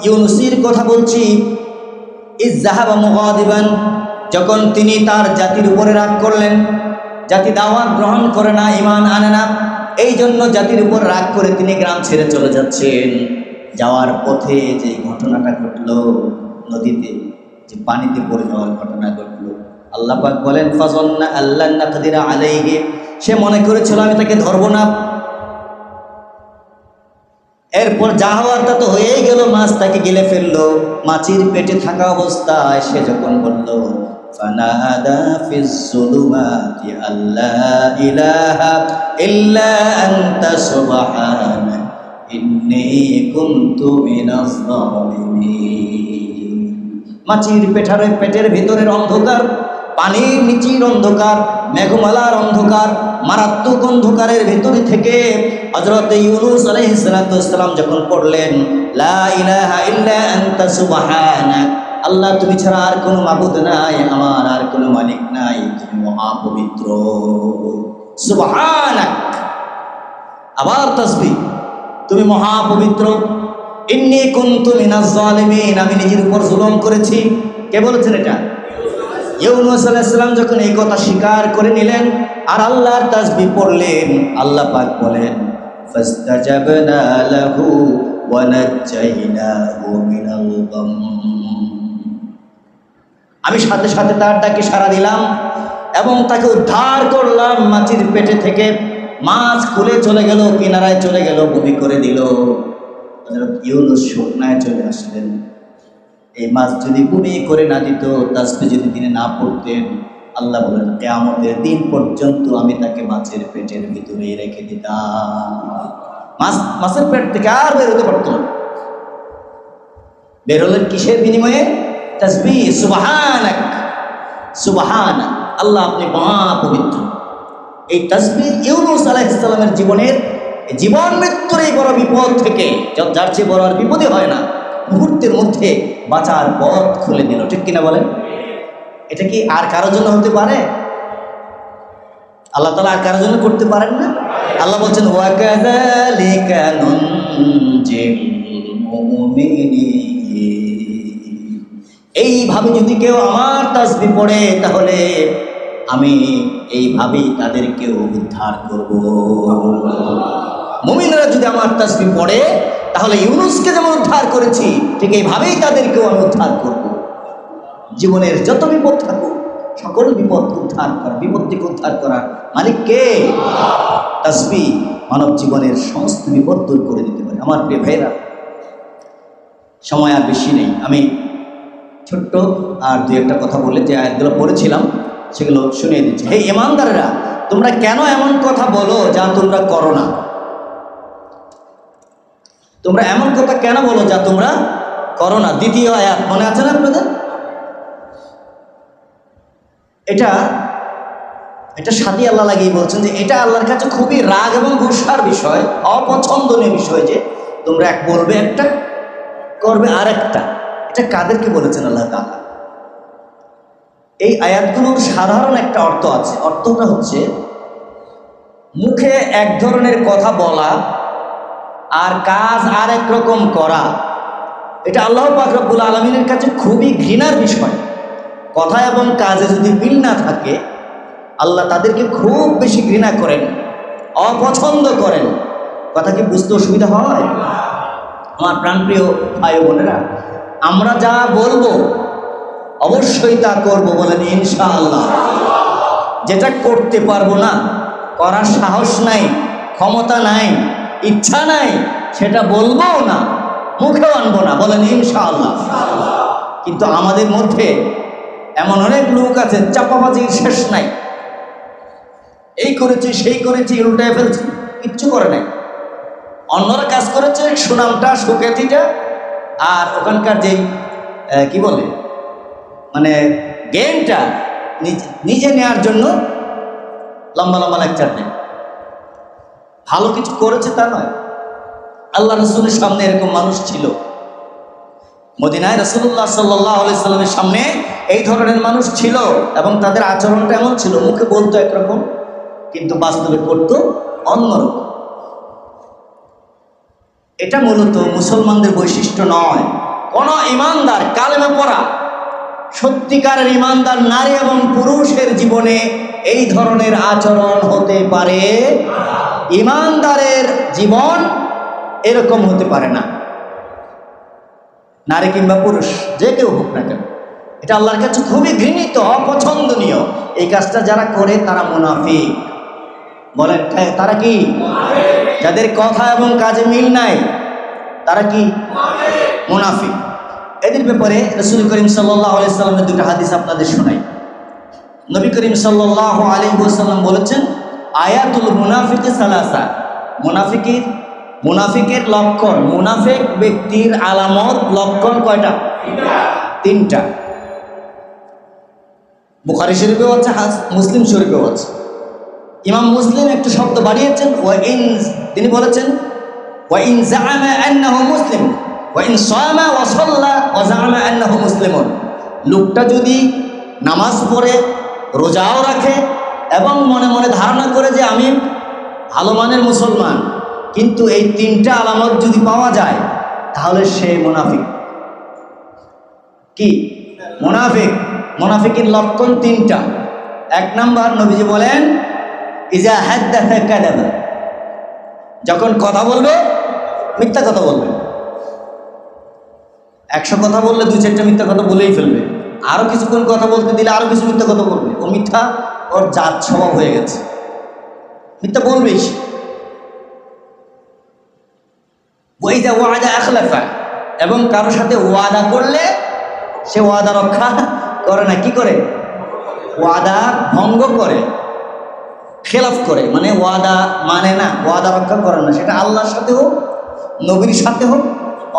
ইউনূসের কথা বলছি। ইযযাহাবা মুগাদিবান, যখন তিনি তার জাতির উপরে রাগ করলেন, জাতি দাওয়াত গ্রহণ করে না, ঈমান আনে না, এই জন্য জাতির উপর রাগ করে তিনি গ্রাম ছেড়ে চলে যাচ্ছেন। যাওয়ার পথে যে ঘটনাটা ঘটলো, নদীতে যে পানিতে পড়ে যাওয়ার ঘটনা ঘটলো, আল্লাহ পাক বলেন ফাযান্না আল্লান নাকদিরা আলাইহি, সে মনে করেছিল আমি তাকে ধরবো না। এরপর যা হওয়ার তা তো হয়েই গেল, মাছ তাকে গিলে ফেললো। মাছের পেটে থাকা অবস্থায় সে যখন বলল ফানাদা ফিজ যুলুমাতি আল্লা ইলাহা ইল্লা আনতা সুবহানাকা ইন্নী কুনতু মিনাজ জালিমিন। মাছের পেটের ভিতরের অন্ধকার, পানির নিচের অন্ধকার, মেঘমালার অন্ধকার, মারাত্মক অন্ধকারের ভিতরে থেকে হযরত ইউনূস আলাইহিস সালাম যখন পড়লেন লা ইলাহা ইল্লা আনতা সুবহানাক, আল্লাহ তুমি ছাড়া আর কোনো মাবুদ নাই, আমার আর কোনো মালিক নাই, তুমি মহাপবিত্র। সুবহানাক, আবার তাসবিহ, তুমি মহাপবিত্র। ইন্নী কুনতু মিনাজ জালিমিন, আমি নিজের উপর জুলুম করেছি। কে বলেছেন এটা? ইউনূস আলাইহিস সালাম যখন এই কথা স্বীকার করে নিলেন আর আল্লাহর তাসবিহ পড়লেন, আল্লাহ পাক বলেন ফাস্তাজাবনা লাহু ওয়া নাজ্জাইনাহু মিনাল গাম, আমি সাথে সাথে তার ডাকে সাড়া দিলাম এবং তাকে উদ্ধার করলাম মাছের পেটে থেকে। মাছ খুলে চলে গেল, কিনারায় চলে গেল, বমি করে দিল। হযরত ইউনূস শুকনায় চলে আসলেন। এই মাছ যদি বমি করে না দিত, তাসবিহ যদি তিনি না পড়তেন, আল্লাহ বলেন কিয়ামতের দিন পর্যন্ত আমি তাকে মাছের পেটের ভিতরে রেখে দিতাম। মাছের পেট থেকে আর বের হতে পারত না। বের হলেন কিসের বিনিময়ে? তাসবিহ। সুবহানাক, সুবহানাক, আল্লাহ আপনি মহাপবিত্র। এই তাসবিহ ইউনূস আলাইহিস সালামের জীবনের জীবন মৃত্যুর এই বড় বিপদ থেকে, যার চেয়ে বড় আর বিপদই হয় না, মুহূর্তের মধ্যে বাঁচার পথ খুলে দিল। ঠিক কিনা বলেন? এটা কি আর কারোর জন্য হতে পারে? আল্লাহ তাআলা আর কারোর জন্য করতে পারেন না? আল্লাহ বলছেন ওয়া কাযালিকা নুনজিল মুমিনিন, এইভাবে যদি কেউ আমার তাসবিহ পড়ে তাহলে আমি এইভাবেই তাদেরকেও উদ্ধার করব। মুমিনরা যদি আমার তাসবিহ পড়ে তাহলে ইউনূসকে যেমন উদ্ধার করেছি, ঠিক এইভাবেই তাদেরকেও আমি উদ্ধার করব। জীবনের যত বিপদ থাকুক, সকল বিপদ উদ্ধার করা, বিপদ থেকে উদ্ধার করার মালিক কে? তাসবিহ মানব জীবনের সমস্ত বিপদ দূর করে দিতে পারে। আমার প্রিয় ভাইরা, সময় আর বেশি নেই, আমি ছোট্ট আর দুই একটা কথা বলে যে আয়াতগুলো পড়েছিলাম সেগুলো শুনিয়ে দিচ্ছি। হে ঈমানদারেরা, তোমরা কেন এমন কথা বলো যা তোমরা করো না? তোমরা এমন কথা কেন বলো যা তোমরা করো না? দ্বিতীয় আয়াত মনে আছে না আপনাদের? এটা সাথে আল্লাহ লাগিয়ে বলছেন যে এটা আল্লাহর কাছে খুবই রাগ এবং গুসার বিষয়, অপছন্দনীয় বিষয় যে তোমরা এক বলবে একটা, করবে আরেকটা। এটা কাদেরকে বলেছেন আল্লাহ তাআলা? এই আয়াতগুলোর সাধারণ একটা অর্থ আছে। অর্থটা হচ্ছে মুখে এক ধরনের কথা বলা আর কাজ আর এক রকম করা। এটা আল্লাহ পাক রব্বুল আলামিনের কাছে খুবই ঘৃণার বিষয়। কথা এবং কাজে যদি মিল না থাকে, আল্লাহ তাদেরকে খুব বেশি ঘৃণা করেন, অপছন্দ করেন। কথা কি বুঝতে অসুবিধা হয়? আমার প্রাণপ্রিয় ভাই বোনেরা, আমরা যা বলবো অবশ্যই তা করব, বলেন ইনশাআল্লাহ। যেটা করতে পারবো না, করার সাহস নাই, ক্ষমতা নাই, ইচ্ছা নাই, সেটা বলবো না, মুখেও আনবো না, বলেন ইনশাআল্লাহ। কিন্তু আমাদের মধ্যে এমন অনেক লোক আছে, চাপাবাজির শেষ নাই। এই করেছি, সেই করেছি, উল্টায় ফেলছি, কিচ্ছু করে নাই। অন্যরা কাজ করেছে, সুনামটা, সুখ্যাতিটা, আর ওখানকার যেই কি বলে মানে গেমটা নিজে নেওয়ার জন্য লম্বা লম্বা লেকচার নেয়। ভালো কিছু করেছে তা নয়। আল্লাহ রসুলের সামনে এরকম মানুষ ছিল। মদিনায় রাসূলুল্লাহ সাল্লাল্লাহু আলাইহি সাল্লামের সামনে এই ধরনের মানুষ ছিল, এবং তাদের আচরণটা এমন ছিল, মুখে বলতো একরকম, কিন্তু বাস্তবে করতো অন্যরকম। এটা মূলত মুসলমানদের বৈশিষ্ট্য নয়। কোন ইমানদার, কালেমা পড়া সত্যিকারের ইমানদার নারী এবং পুরুষের জীবনে এই ধরনের আচরণ হতে পারে। ইমানদারের জীবন এরকম হতে পারে না, নারী কিংবা পুরুষ যে কেউ হোক না কেন। এটা আল্লাহর কাছে খুবই ঘৃণিত, অপছন্দনীয়। এই কাজটা যারা করে তারা মুনাফিক। বলেন তারা কি? যাদের কথা এবং কাজে মিল নাই তারা কি? মুনাফিক। এদের ব্যাপারে রাসূল করিম সাল্লাল্লাহু আলাইহি সাল্লামের দুটো হাদিস আপনাদের শোনাই। নবী করিম সাল্লাল্লাহু আলাইহি ওয়াসাল্লাম বলেছেন, আয়াতুল মুনাফিকি সালাসা। মুনাফিকের লক্ষণ, মুনাফিক ব্যক্তির আলামত, লক্ষণ কয়টা? তিনটা। বুখারী শরীফেও আছে, মুসলিম শরীফেও আছে। ইমাম মুসলিম একটু শব্দ বাড়িয়েছেন, তিনি বলেছেন ওয়াইন জাআমা আন্নাহু মুসলিম ওয়াইন সামা ওয়া সাল্লা ওয়া জাআমা আন্নাহু মুসলিমুন। লোকটা যদি নামাজ পড়ে, রোজাও রাখে, এবং মনে মনে ধারণা করে যে আমি ভালো মানের মুসলমান, কিন্তু এই তিনটা আলামত যদি পাওয়া যায় তাহলে সে মুনাফিক। কি মুনাফিক? মুনাফিকের লক্ষণ তিনটা। এক নাম্বার, নবীজি বলেন ইজা হাদ্দাথা কাযাবা। যখন কথা বলবে মিথ্যা কথা বলবে। 100 কথা বললে 2-4টা মিথ্যা কথা বলেই ফেলবে। আরো কিছুক্ষণ কথা বলতে দিলে আরো কিছু মিথ্যা কথা বলবে। ও মিথ্যা ওর জাত স্বভাব হয়ে গেছে, মিথ্যা বলবেই। ওয়াইদা ওয়াদা আখলাফা। এবং কারোর সাথে ওয়াদা করলে সে ওয়াদা রক্ষা করে না। কি করে? ওয়াদা ভঙ্গ করে, খেলাফ করে, মানে ওয়াদা মানে না, ওয়াদা রক্ষা করে না। সেটা আল্লাহর সাথে হোক, নবীর সাথে হোক,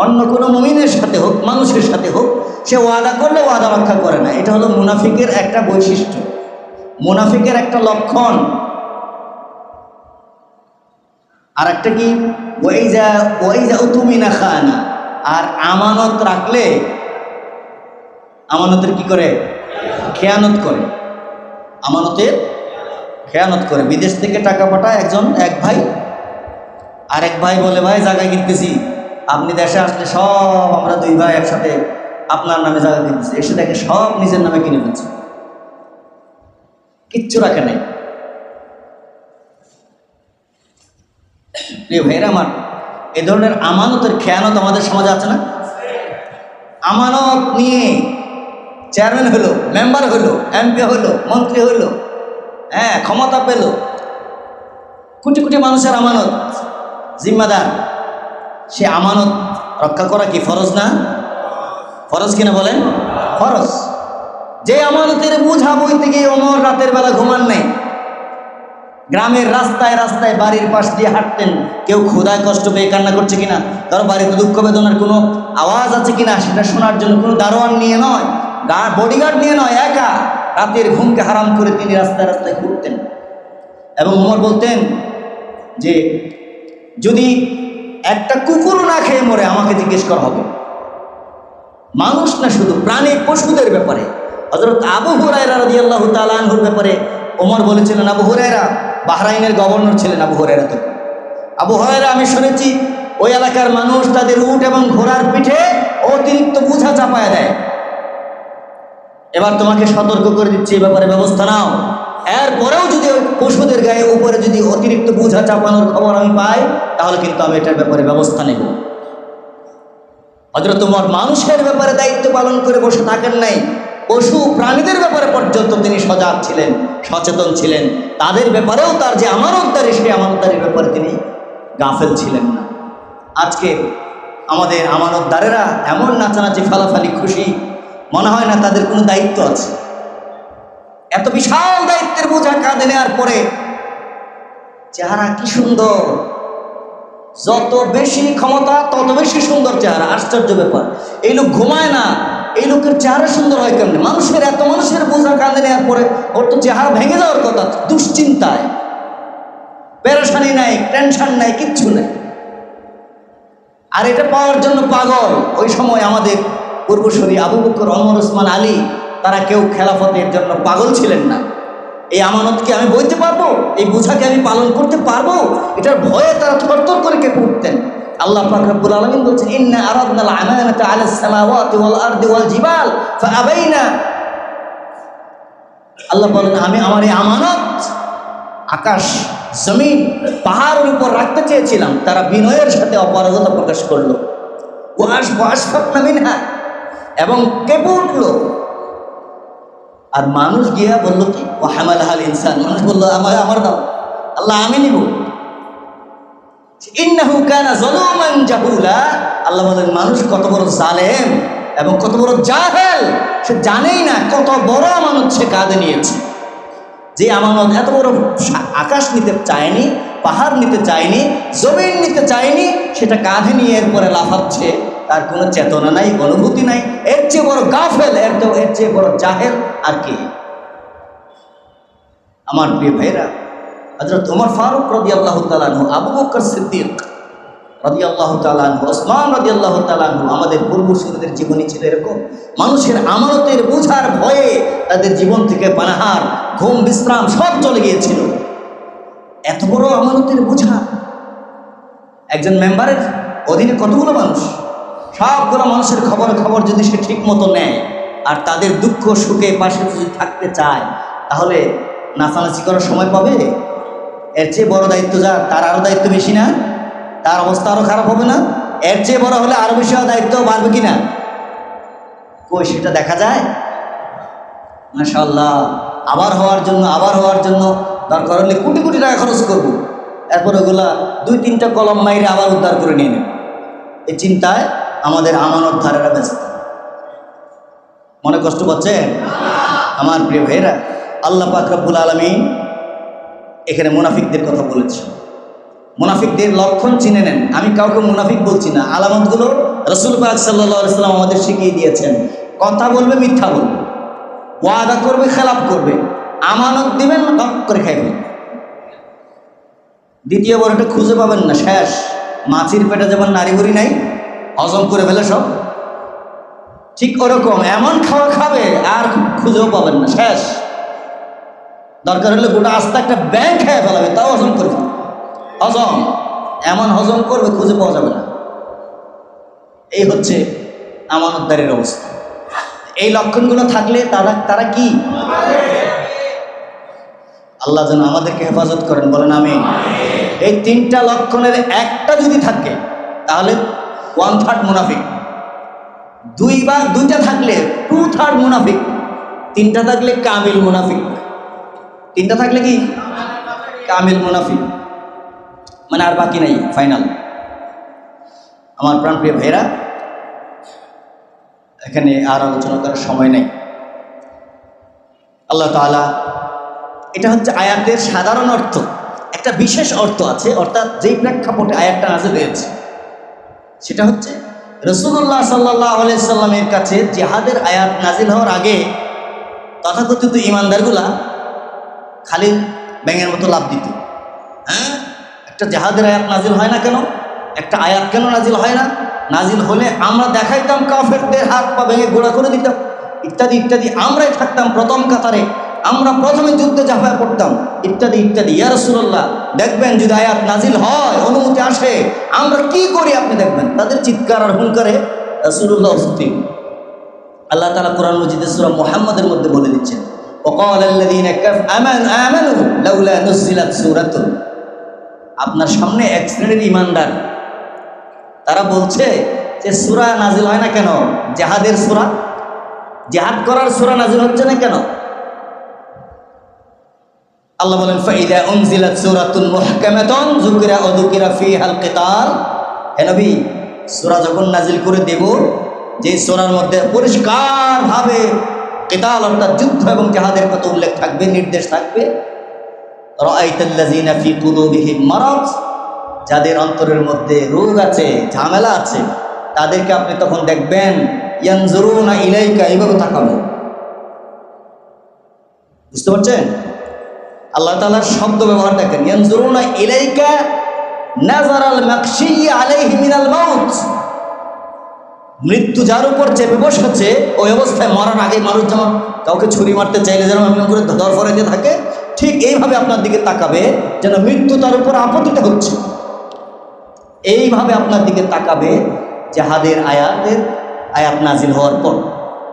অন্য কোনো মুমিনের সাথে হোক, মানুষের সাথে হোক, সে ওয়াদা করলে ওয়াদা রক্ষা করে না। এটা হলো মুনাফিকের একটা বৈশিষ্ট্য, মুনাফিকের একটা লক্ষণ। আর একটা কি? ওয়াইজা উতুমিনা খানা। আর আমানত রাখলে আমানতের কি করে? খেয়ানত করে। আমানতের খেয়ানত করে। বিদেশ থেকে টাকা পাঠায় এক ভাই, আরেক ভাই বলে, ভাই জায়গা কিনতেছি, আপনি দেশে আসলে সব আমরা 2 ভাই একসাথে আপনার নামে জায়গা কিনতেছি। এসে দেখে সব নিজের নামে কিনে ফেলছে, কিচ্ছু রাখে নাই। প্রিয় ভাইরা আমার, এ ধরনের আমানতের খেয়ানত আমাদের সমাজে আছে না? আমানত নিয়ে চেয়ারম্যান হলো, মেম্বার হলো, এমপি হলো, মন্ত্রী হলো, হ্যাঁ ক্ষমতা পেল, কোটি কোটি মানুষের আমানত, জিম্মাদার। সে আমানত রক্ষা করা কি ফরজ না? ফরজ কিনা বলেন? ফরজ। যে আমানতের বোঝা বইতে গিয়ে ওমর রাতের বেলা ঘুমান নেই। গ্রামের রাস্তায় রাস্তায় বাড়ির পাশ দিয়ে হাঁটতেন, কেউ ক্ষুধায় কষ্ট পেয়ে কান্না করছে কিনা, কারো বাড়িতে দুঃখ বেদনার কোনো আওয়াজ আছে কিনা সেটা শোনার জন্য কোনো দারোয়ান নিয়ে নয়, বডিগার্ড নিয়ে নয়, একা রাতের ঘুমকে হারাম করে তিনি রাস্তায় রাস্তায় ঘুরতেন। এবং ওমর বলতেন যে যদি একটা কুকুর না খেয়ে মরে আমাকে জিজ্ঞেস করা হবে। মানুষ না, শুধু প্রাণী পশুদের ব্যাপারে। হযরত আবু হুরায়রা রাদিয়াল্লাহু তাআলা আনহুর ব্যাপারে ওমর বলেছিলেন, আবু হুরায়রা বাহরাইনের গভর্নর ছিলেন। আবু হুরায়রা আমি শুনেছি ওই এলাকার মানুষ তাদের উট এবং ঘোড়ার পিঠে অতিরিক্ত বোঝা চাপায় দেয়। এবার তোমাকে সতর্ক করে দিচ্ছি, এই ব্যাপারে ব্যবস্থা নাও। এরপরেও যদি পশুদের গায়ে উপরে যদি অতিরিক্ত বোঝা চাপানোর খবর আমি পাই, তাহলে কিন্তু আমি এটার ব্যাপারে ব্যবস্থা নেব। হযরত ওমর মানুষের ব্যাপারে দায়িত্ব পালন করে বসে থাকেন নাই, পশু প্রাণীদের ব্যাপারে পর্যন্ত তিনি সজাগ ছিলেন, সচেতন ছিলেন। তাদের ব্যাপারেও তার যে আমানতদারি, সেই আমানতদারির ব্যাপারে তিনি গাফেল ছিলেন না। আজকে আমাদের আমানতদারেরা এমন নাচানাচি, ফালাফালি, খুশি, মনে হয় না তাদের কোনো দায়িত্ব আছে। এত বিশাল দায়িত্বের বোঝা কাঁধে নেওয়ার পরে চেহারা কি সুন্দর, যত বেশি ক্ষমতা তত বেশি সুন্দর চেহারা। আশ্চর্য ব্যাপার, এই লোক ঘুমায় না, এই লোকের চেহারা সুন্দর হয় কেমনে? মানুষের এত মানুষের বোঝা কাঁধে নেওয়ার পরে ওর তো চেহারা ভেঙে যাওয়ার কথা, দুশ্চিন্তায়, পেরেশানি নাই, টেনশন নাই, কিচ্ছু নাই। আর এটা পাওয়ার জন্য পাগল। ওই সময় আমাদের পূর্বসূরি আবু বকর, ওমর, ওসমান, আলী, তারা কেউ খেলাফতের জন্য পাগল ছিলেন না। এই আমানতকে আমি বইতে পারবো, এই বোঝাকে আমি পালন করতে পারবো, এটার ভয়ে তারা থরথর করে কেঁপে উঠতেন। আল্লাহ পাক রব্বুল আলামিন বলছেন, ইন্না আরাদনাল আমানাতা আলাস সামাওয়াতি ওয়াল আরদি ওয়াল জিবাল ফাআবাইনা। আল্লাহ বলেন, আমি আমার এই আমানত আকাশ, জমিন, পাহাড়ের উপর রাখতে চেয়েছিলাম, তারা বিনয়ের সাথে অপারগতা প্রকাশ করলো। ওয়াশফাকনা মিনহা, এবং কেঁপে উঠলো। আর মানুষ গিয়া বলল কি, ওয়া হামালাহাল ইনসান, মানুষ বলল আমার দাও আল্লাহ, আমি নিব। ইন্নাহু কানা যালুমান জাহুলা। আল্লাহ বলেন, মানুষ কত বড় জালেম এবং কত বড় জাহেল, সে জানেই না কত বড় আমানত সে কাঁধে নিয়েছে। যে আমানত এত বড় আকাশ নিতে চায়নি, পাহাড় নিতে চায়নি, জমিন নিতে চায়নি, সেটা কাঁধে নিয়ে এরপরে লাফাচ্ছে। তার কোনো চেতনা নাই, অনুভূতি নাই। এর চেয়ে বড় গাফেল, এর চেয়ে বড় জাহেল আর কি? আমার প্রিয় ভাইরা, হযরত ওমর ফারুক রাদিয়াল্লাহু তাআলা আনহু, আবু বকর সিদ্দিক রাদিয়াল্লাহু তাআলা আনহু, ওসমান রাদিয়াল্লাহু তাআলা আনহু, আমাদের পূর্বসূরীদের জীবনী ছিল এরকম। মানুষের আমানতের বোঝার ভয়ে তাদের জীবন থেকে পানাহার, ঘুম, বিশ্রাম সব চলে গিয়েছিল। এত বড় আমানতের বোঝা, একজন মেম্বারের অধীনে কতগুলো মানুষ, সবগুলো মানুষের খবর যদি সে ঠিক মতো নেয় আর তাদের দুঃখ সুখে পাশে যদি থাকতে চায়, তাহলে নাচানাচি করার সময় পাবে? এর চেয়ে বড় দায়িত্ব যার, তার আরও দায়িত্ব বেশি না? তার অবস্থা আরও খারাপ হবে না? এর চেয়ে বড় হলে আরও বেশি দায়িত্ব বাড়বে কিনা? কই সেটা দেখা যায়? মাশাআল্লাহ। আবার হওয়ার জন্য দরকার হলে কোটি কোটি টাকা খরচ করবো, এরপর ওগুলা 2-3টা কলম মাইরে আবার উদ্ধার করে নিয়ে নেব। এই চিন্তায় আমাদের আমানতদারেরা ব্যস্ত। মনে কষ্ট পাচ্ছেন আমার প্রিয় ভাইরা? আল্লাহ পাক রব্বুল আলামিন এখানে মুনাফিকদের কথা বলেছেন। মুনাফিকদের লক্ষণ চিনে নেন। আমি কাউকে মুনাফিক বলছি না, আলামতগুলো রাসূল পাক সাল্লাল্লাহু আলাইহি ওয়াসাল্লাম আমাদের শিখিয়ে দিয়েছেন। কথা বলবে, মিথ্যা বলবে, ওয়াদা করবে, খেলাপ করবে, আমানত দিবেন, হক করে খাইবেন। দ্বিতীয় বড়টা খুঁজে পাবেন না, শেষ। মাছির পেটে যেমন নারী বুড়ি নাই, হজম করে ফেলে সব, ঠিক ওরকম এমন খাওয়া খাবে আর খুঁজেও পাবেন না, শেষ। দরকার হলে গোটা আস্তে একটা ব্যাংক খেয়ে ফেলাবে, তাও হজম করবে। হজম এমন হজম করবে, খুঁজে পাওয়া যাবে না। এই হচ্ছে আমানতদারির অবস্থা। এই লক্ষণগুলো থাকলে তারা কি? আল্লাহ যেন আমাদেরকে হেফাজত করেন, বলেন আমিন। এই 3টা লক্ষণের একটা যদি থাকে তাহলে 1/3 মুনাফিক, 2টা থাকলে 2/3 মুনাফিক, 3টা থাকলে কামিল মুনাফিক। 3টা থাকলে কি? কামিল মুনাফিক, মানে আর বাকি নাই, ফাইনাল। আমার প্রাণপ্রিয় ভাইরা, এখানে আর আলোচনা করার সময় নেই। আল্লাহ তাআলা, এটা হচ্ছে আয়াতের সাধারণ অর্থ। একটা বিশেষ অর্থ আছে, অর্থাৎ যেই প্রেক্ষাপটে আয়াতটা নাযিল হয়েছে সেটা হচ্ছে রাসূলুল্লাহ সাল্লাল্লাহু আলাইহি সাল্লামের কাছে জিহাদের আয়াত নাযিল হওয়ার আগে তথাকথিত ইমানদারগুলা খালি ব্যাঙের মতো লাভ দিত। হ্যাঁ, একটা জিহাদের আয়াত নাযিল হয় না কেন? একটা আয়াত কেন নাযিল হয় না? নাযিল হলে আমরা দেখাইতাম কাফেরদের হাত পা ভেঙে গোড়া করে দিতাম, ইত্যাদি ইত্যাদি। আমরাই থাকতাম প্রথম কাতারে, আমরা প্রথমে যুদ্ধে ঝাঁপায় পড়তাম, ইত্যাদি ইত্যাদি। ইয়া রাসূলুল্লাহ, দেখবেন যদি আয়াত নাযিল হয়, অনুমতি আসে, আমরা কি করি আপনি দেখবেন। তাদের চিৎকার আর হুঙ্কারে রাসূলুল্লাহ উপস্থিত। আল্লাহ তাআলা কোরআন মাজিদে সূরা মুহাম্মাদের মধ্যে বলে দিচ্ছেন, ওয়াকালাল্লাযীনা আমানু লাউলা নুজিলাত সূরাতুন। আপনার সামনে এক শ্রেণীর ঈমানদার, তারা বলছে যে সূরা নাজিল হয় না কেন? জিহাদের সূরা, জিহাদ করার সূরা নাজিল হচ্ছে না কেন? আল্লাহ বলেন ফাইদা উনজিলাত সূরাতুন মুহকামাতুন যুকিরা ফিহাল কিতাল। হে নবী, সূরা যখন নাজিল করে দেব, যে সূরার মধ্যে পরিষ্কারভাবে কিতাল অর্থাৎ যুদ্ধ এবং জিহাদের কথা উল্লেখ থাকবে, নির্দেশ থাকবে, রাআইতাল্লাযিনা ফি কুলুবিহিম মারাদ, যাদের অন্তরের মধ্যে রোগ আছে, ঝামেলা আছে, তাদেরকে আপনি তখন দেখবেন ইয়ানজুরুনা ইলাইকা, এইভাবে তাকাবে। বুঝতে পারছেন? আল্লাহ তাআলার শব্দ ব্যবহার দেখেন, ইয়ানজুরুনা ইলাইকা নাযারাল মাকশি আলাইহি মিনাল মাউত। মৃত্যু যার উপর চেপে বসেছে, ওই অবস্থায় মরার আগে মানুষ যেমন কাউকে ছুরি মারতে চাইলে যেন এমন করে ধরফরাইতে থাকে, ঠিক এইভাবে আপনার দিকে তাকাবে, যেন মৃত্যু তার উপর আপতিত হচ্ছে। এইভাবে আপনার দিকে তাকাবে জিহাদের আয়াত নাজিল হওয়ার পর।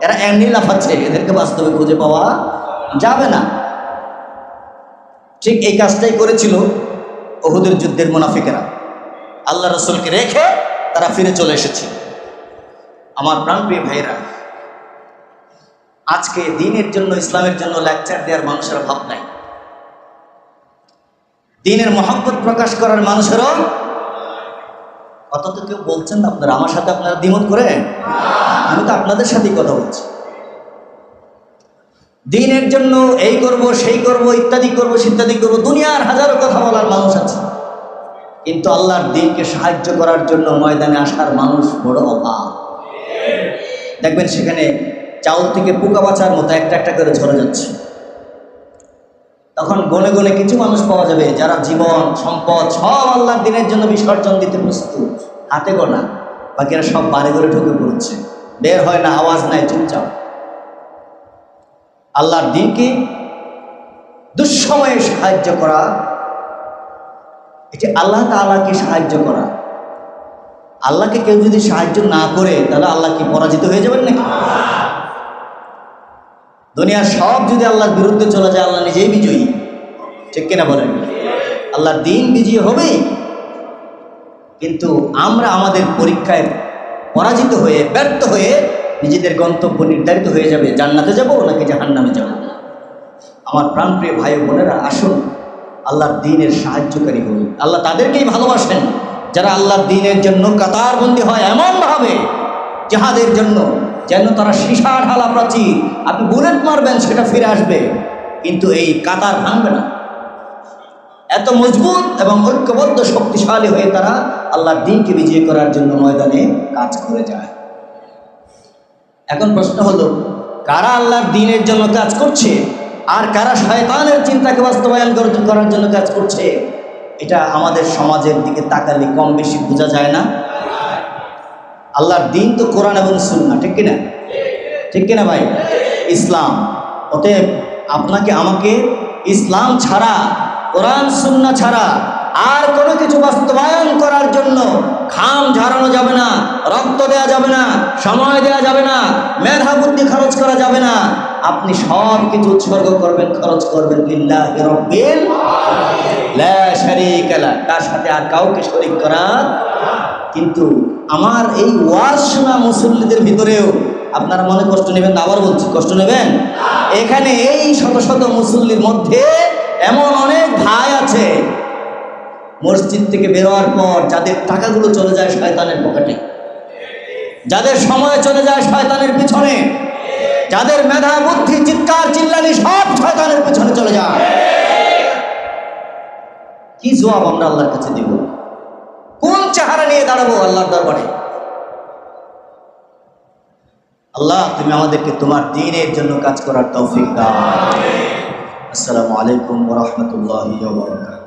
এরা এমনি লাফাচ্ছে, এদেরকে বাস্তবে খুঁজে পাওয়া যাবে না। ঠিক এই কাজটাই করেছিল উহুদের যুদ্ধের মুনাফিকেরা। আল্লাহ রাসূলকে রেখে তারা ফিরে চলে এসেছিল। আমার প্রাণপ্রিয় ভাইরা, আজকে দ্বীনের জন্য, ইসলামের জন্য লেকচার দেওয়ার মানুষের অভাব নাই। দ্বীনের মহব্বত প্রকাশ করার মানুষেরও কথা তো কেউ বলছেন না। আপনারা আমার সাথে আপনারা দ্বিমত করেন? আমি তো আপনাদের সাথেই কথা বলছি। দ্বীনের জন্য এই করব, সেই করব, ইত্যাদি করব, ইত্যাদি করব, দুনিয়ার হাজারো কথা বলার মানুষ আছে, কিন্তু আল্লাহর দ্বীনকে সাহায্য করার জন্য ময়দানে আসার মানুষ বড় অভাব। দেখবেন সেখানে চাউল থেকে পোকা বাঁচার মতো একটা একটা করে ঝরে যাচ্ছে। তখন গনে গনে কিছু মানুষ পাওয়া যাবে যারা জীবন সম্পদ সব আল্লাহর দ্বীনের জন্য বিসর্জন দিতে প্রস্তুত, হাতে গোনা। বাকিরা সব বাড়ি ঘরে ঢুকে পড়ছে, বের হয় না, আওয়াজ নাই, চুপচাপ। আল্লাহর দ্বীনকে দুঃসময়ে সাহায্য করা, এটি আল্লাহ তাআলাকে সাহায্য করা। আল্লাহকে কেউ যদি সাহায্য না করে, তাহলে আল্লাহ কি পরাজিত হয়ে যাবেন নাকি? দুনিয়ার সব যদি আল্লাহর বিরুদ্ধে চলে যায়, আল্লাহ নিজেই বিজয়ী, ঠিক কিনা বলেন? আল্লাহর দ্বীন বিজয়ী হবেই। কিন্তু আমরা আমাদের পরীক্ষায় পরাজিত হয়ে, ব্যর্থ হয়ে নিজেদের গন্তব্য নির্ধারিত হয়ে যাবে, জান্নাতে যাব নাকি জাহান্নামে যাব। আমার প্রাণপ্রিয় ভাই বোনেরা, আসুন আল্লাহর দ্বীনের সাহায্যকারী হই। আল্লাহ তাদেরকেই ভালোবাসেন যারা আল্লাহর দ্বীনের জন্য কাতারবন্দি হয় এমনভাবে জিহাদের জন্য, যেন তারা সীসা ঢালা প্রাচীর, আপনি বুলেট মারবেন সেটা ফিরে আসবে, কিন্তু এই কাতার ভাঙবে না। এত মজবুত এবং ঐক্যবদ্ধ শক্তিশালী হয়ে তারা আল্লাহর দ্বীনকে বিজয় করার জন্য ময়দানে কাজ করে যায়। এখন প্রশ্ন হলো, কারা আল্লাহর দ্বীনের জন্য কাজ করছে আর কারা শয়তানের চিন্তাকে বাস্তবায়ন করার জন্য কাজ করছে? এটা আমাদের সমাজের দিকে তাকালে কম বেশি বোঝা যায় না? আল্লাহর দ্বীন তো কোরআন এবং সুন্নাহ, ঠিক কিনা? ঠিক কিনা ভাই? ইসলাম। অতএব আপনাকে আমাকে ইসলাম ছাড়া, কোরআন সুন্নাহ ছাড়া আর কোনো কিছু বাস্তবায়ন করার জন্য খাম ঝাড়ানো যাবে না, রক্ত দেওয়া যাবে না, সময় দেওয়া যাবে না, মেধা বুদ্ধি খরচ করা যাবে না। আপনি সব কিছু উৎসর্গ করবেন, খরচ করবেন লিল্লাহি রাব্বিল লা শারীকা লাহ, তার সাথে আর কাউকে শরীক করা। কিন্তু আমার এই ওয়াজ শোনা মুসল্লিদের ভিতরেও আপনারা মনে কষ্ট নেবেন না, আবার বলছি, কষ্ট নেবেন। এখানে এই শত শত মুসল্লির মধ্যে এমন অনেক ভাই আছে মসজিদ থেকে বেরোয়ার পর যাদের টাকাগুলো চলে যায় শয়তানের পকেটে, যাদের সময় চলে যায় শয়তানের পিছনে, যাদের মেধা বুদ্ধি চিৎকার চিল্লানি সব শয়তানের পিছনে চলে যায়। কি জবাব আমরা আল্লাহর কাছে দেব? কোন চেহারা নিয়ে দাঁড়াবো আল্লাহর দরবারে? আল্লাহ, তুমি আমাদেরকে তোমার দ্বীনের জন্য কাজ করার তৌফিক দাও। আসসালামু আলাইকুম ওয়া রাহমাতুল্লাহি ওয়া বারাকাতুহু।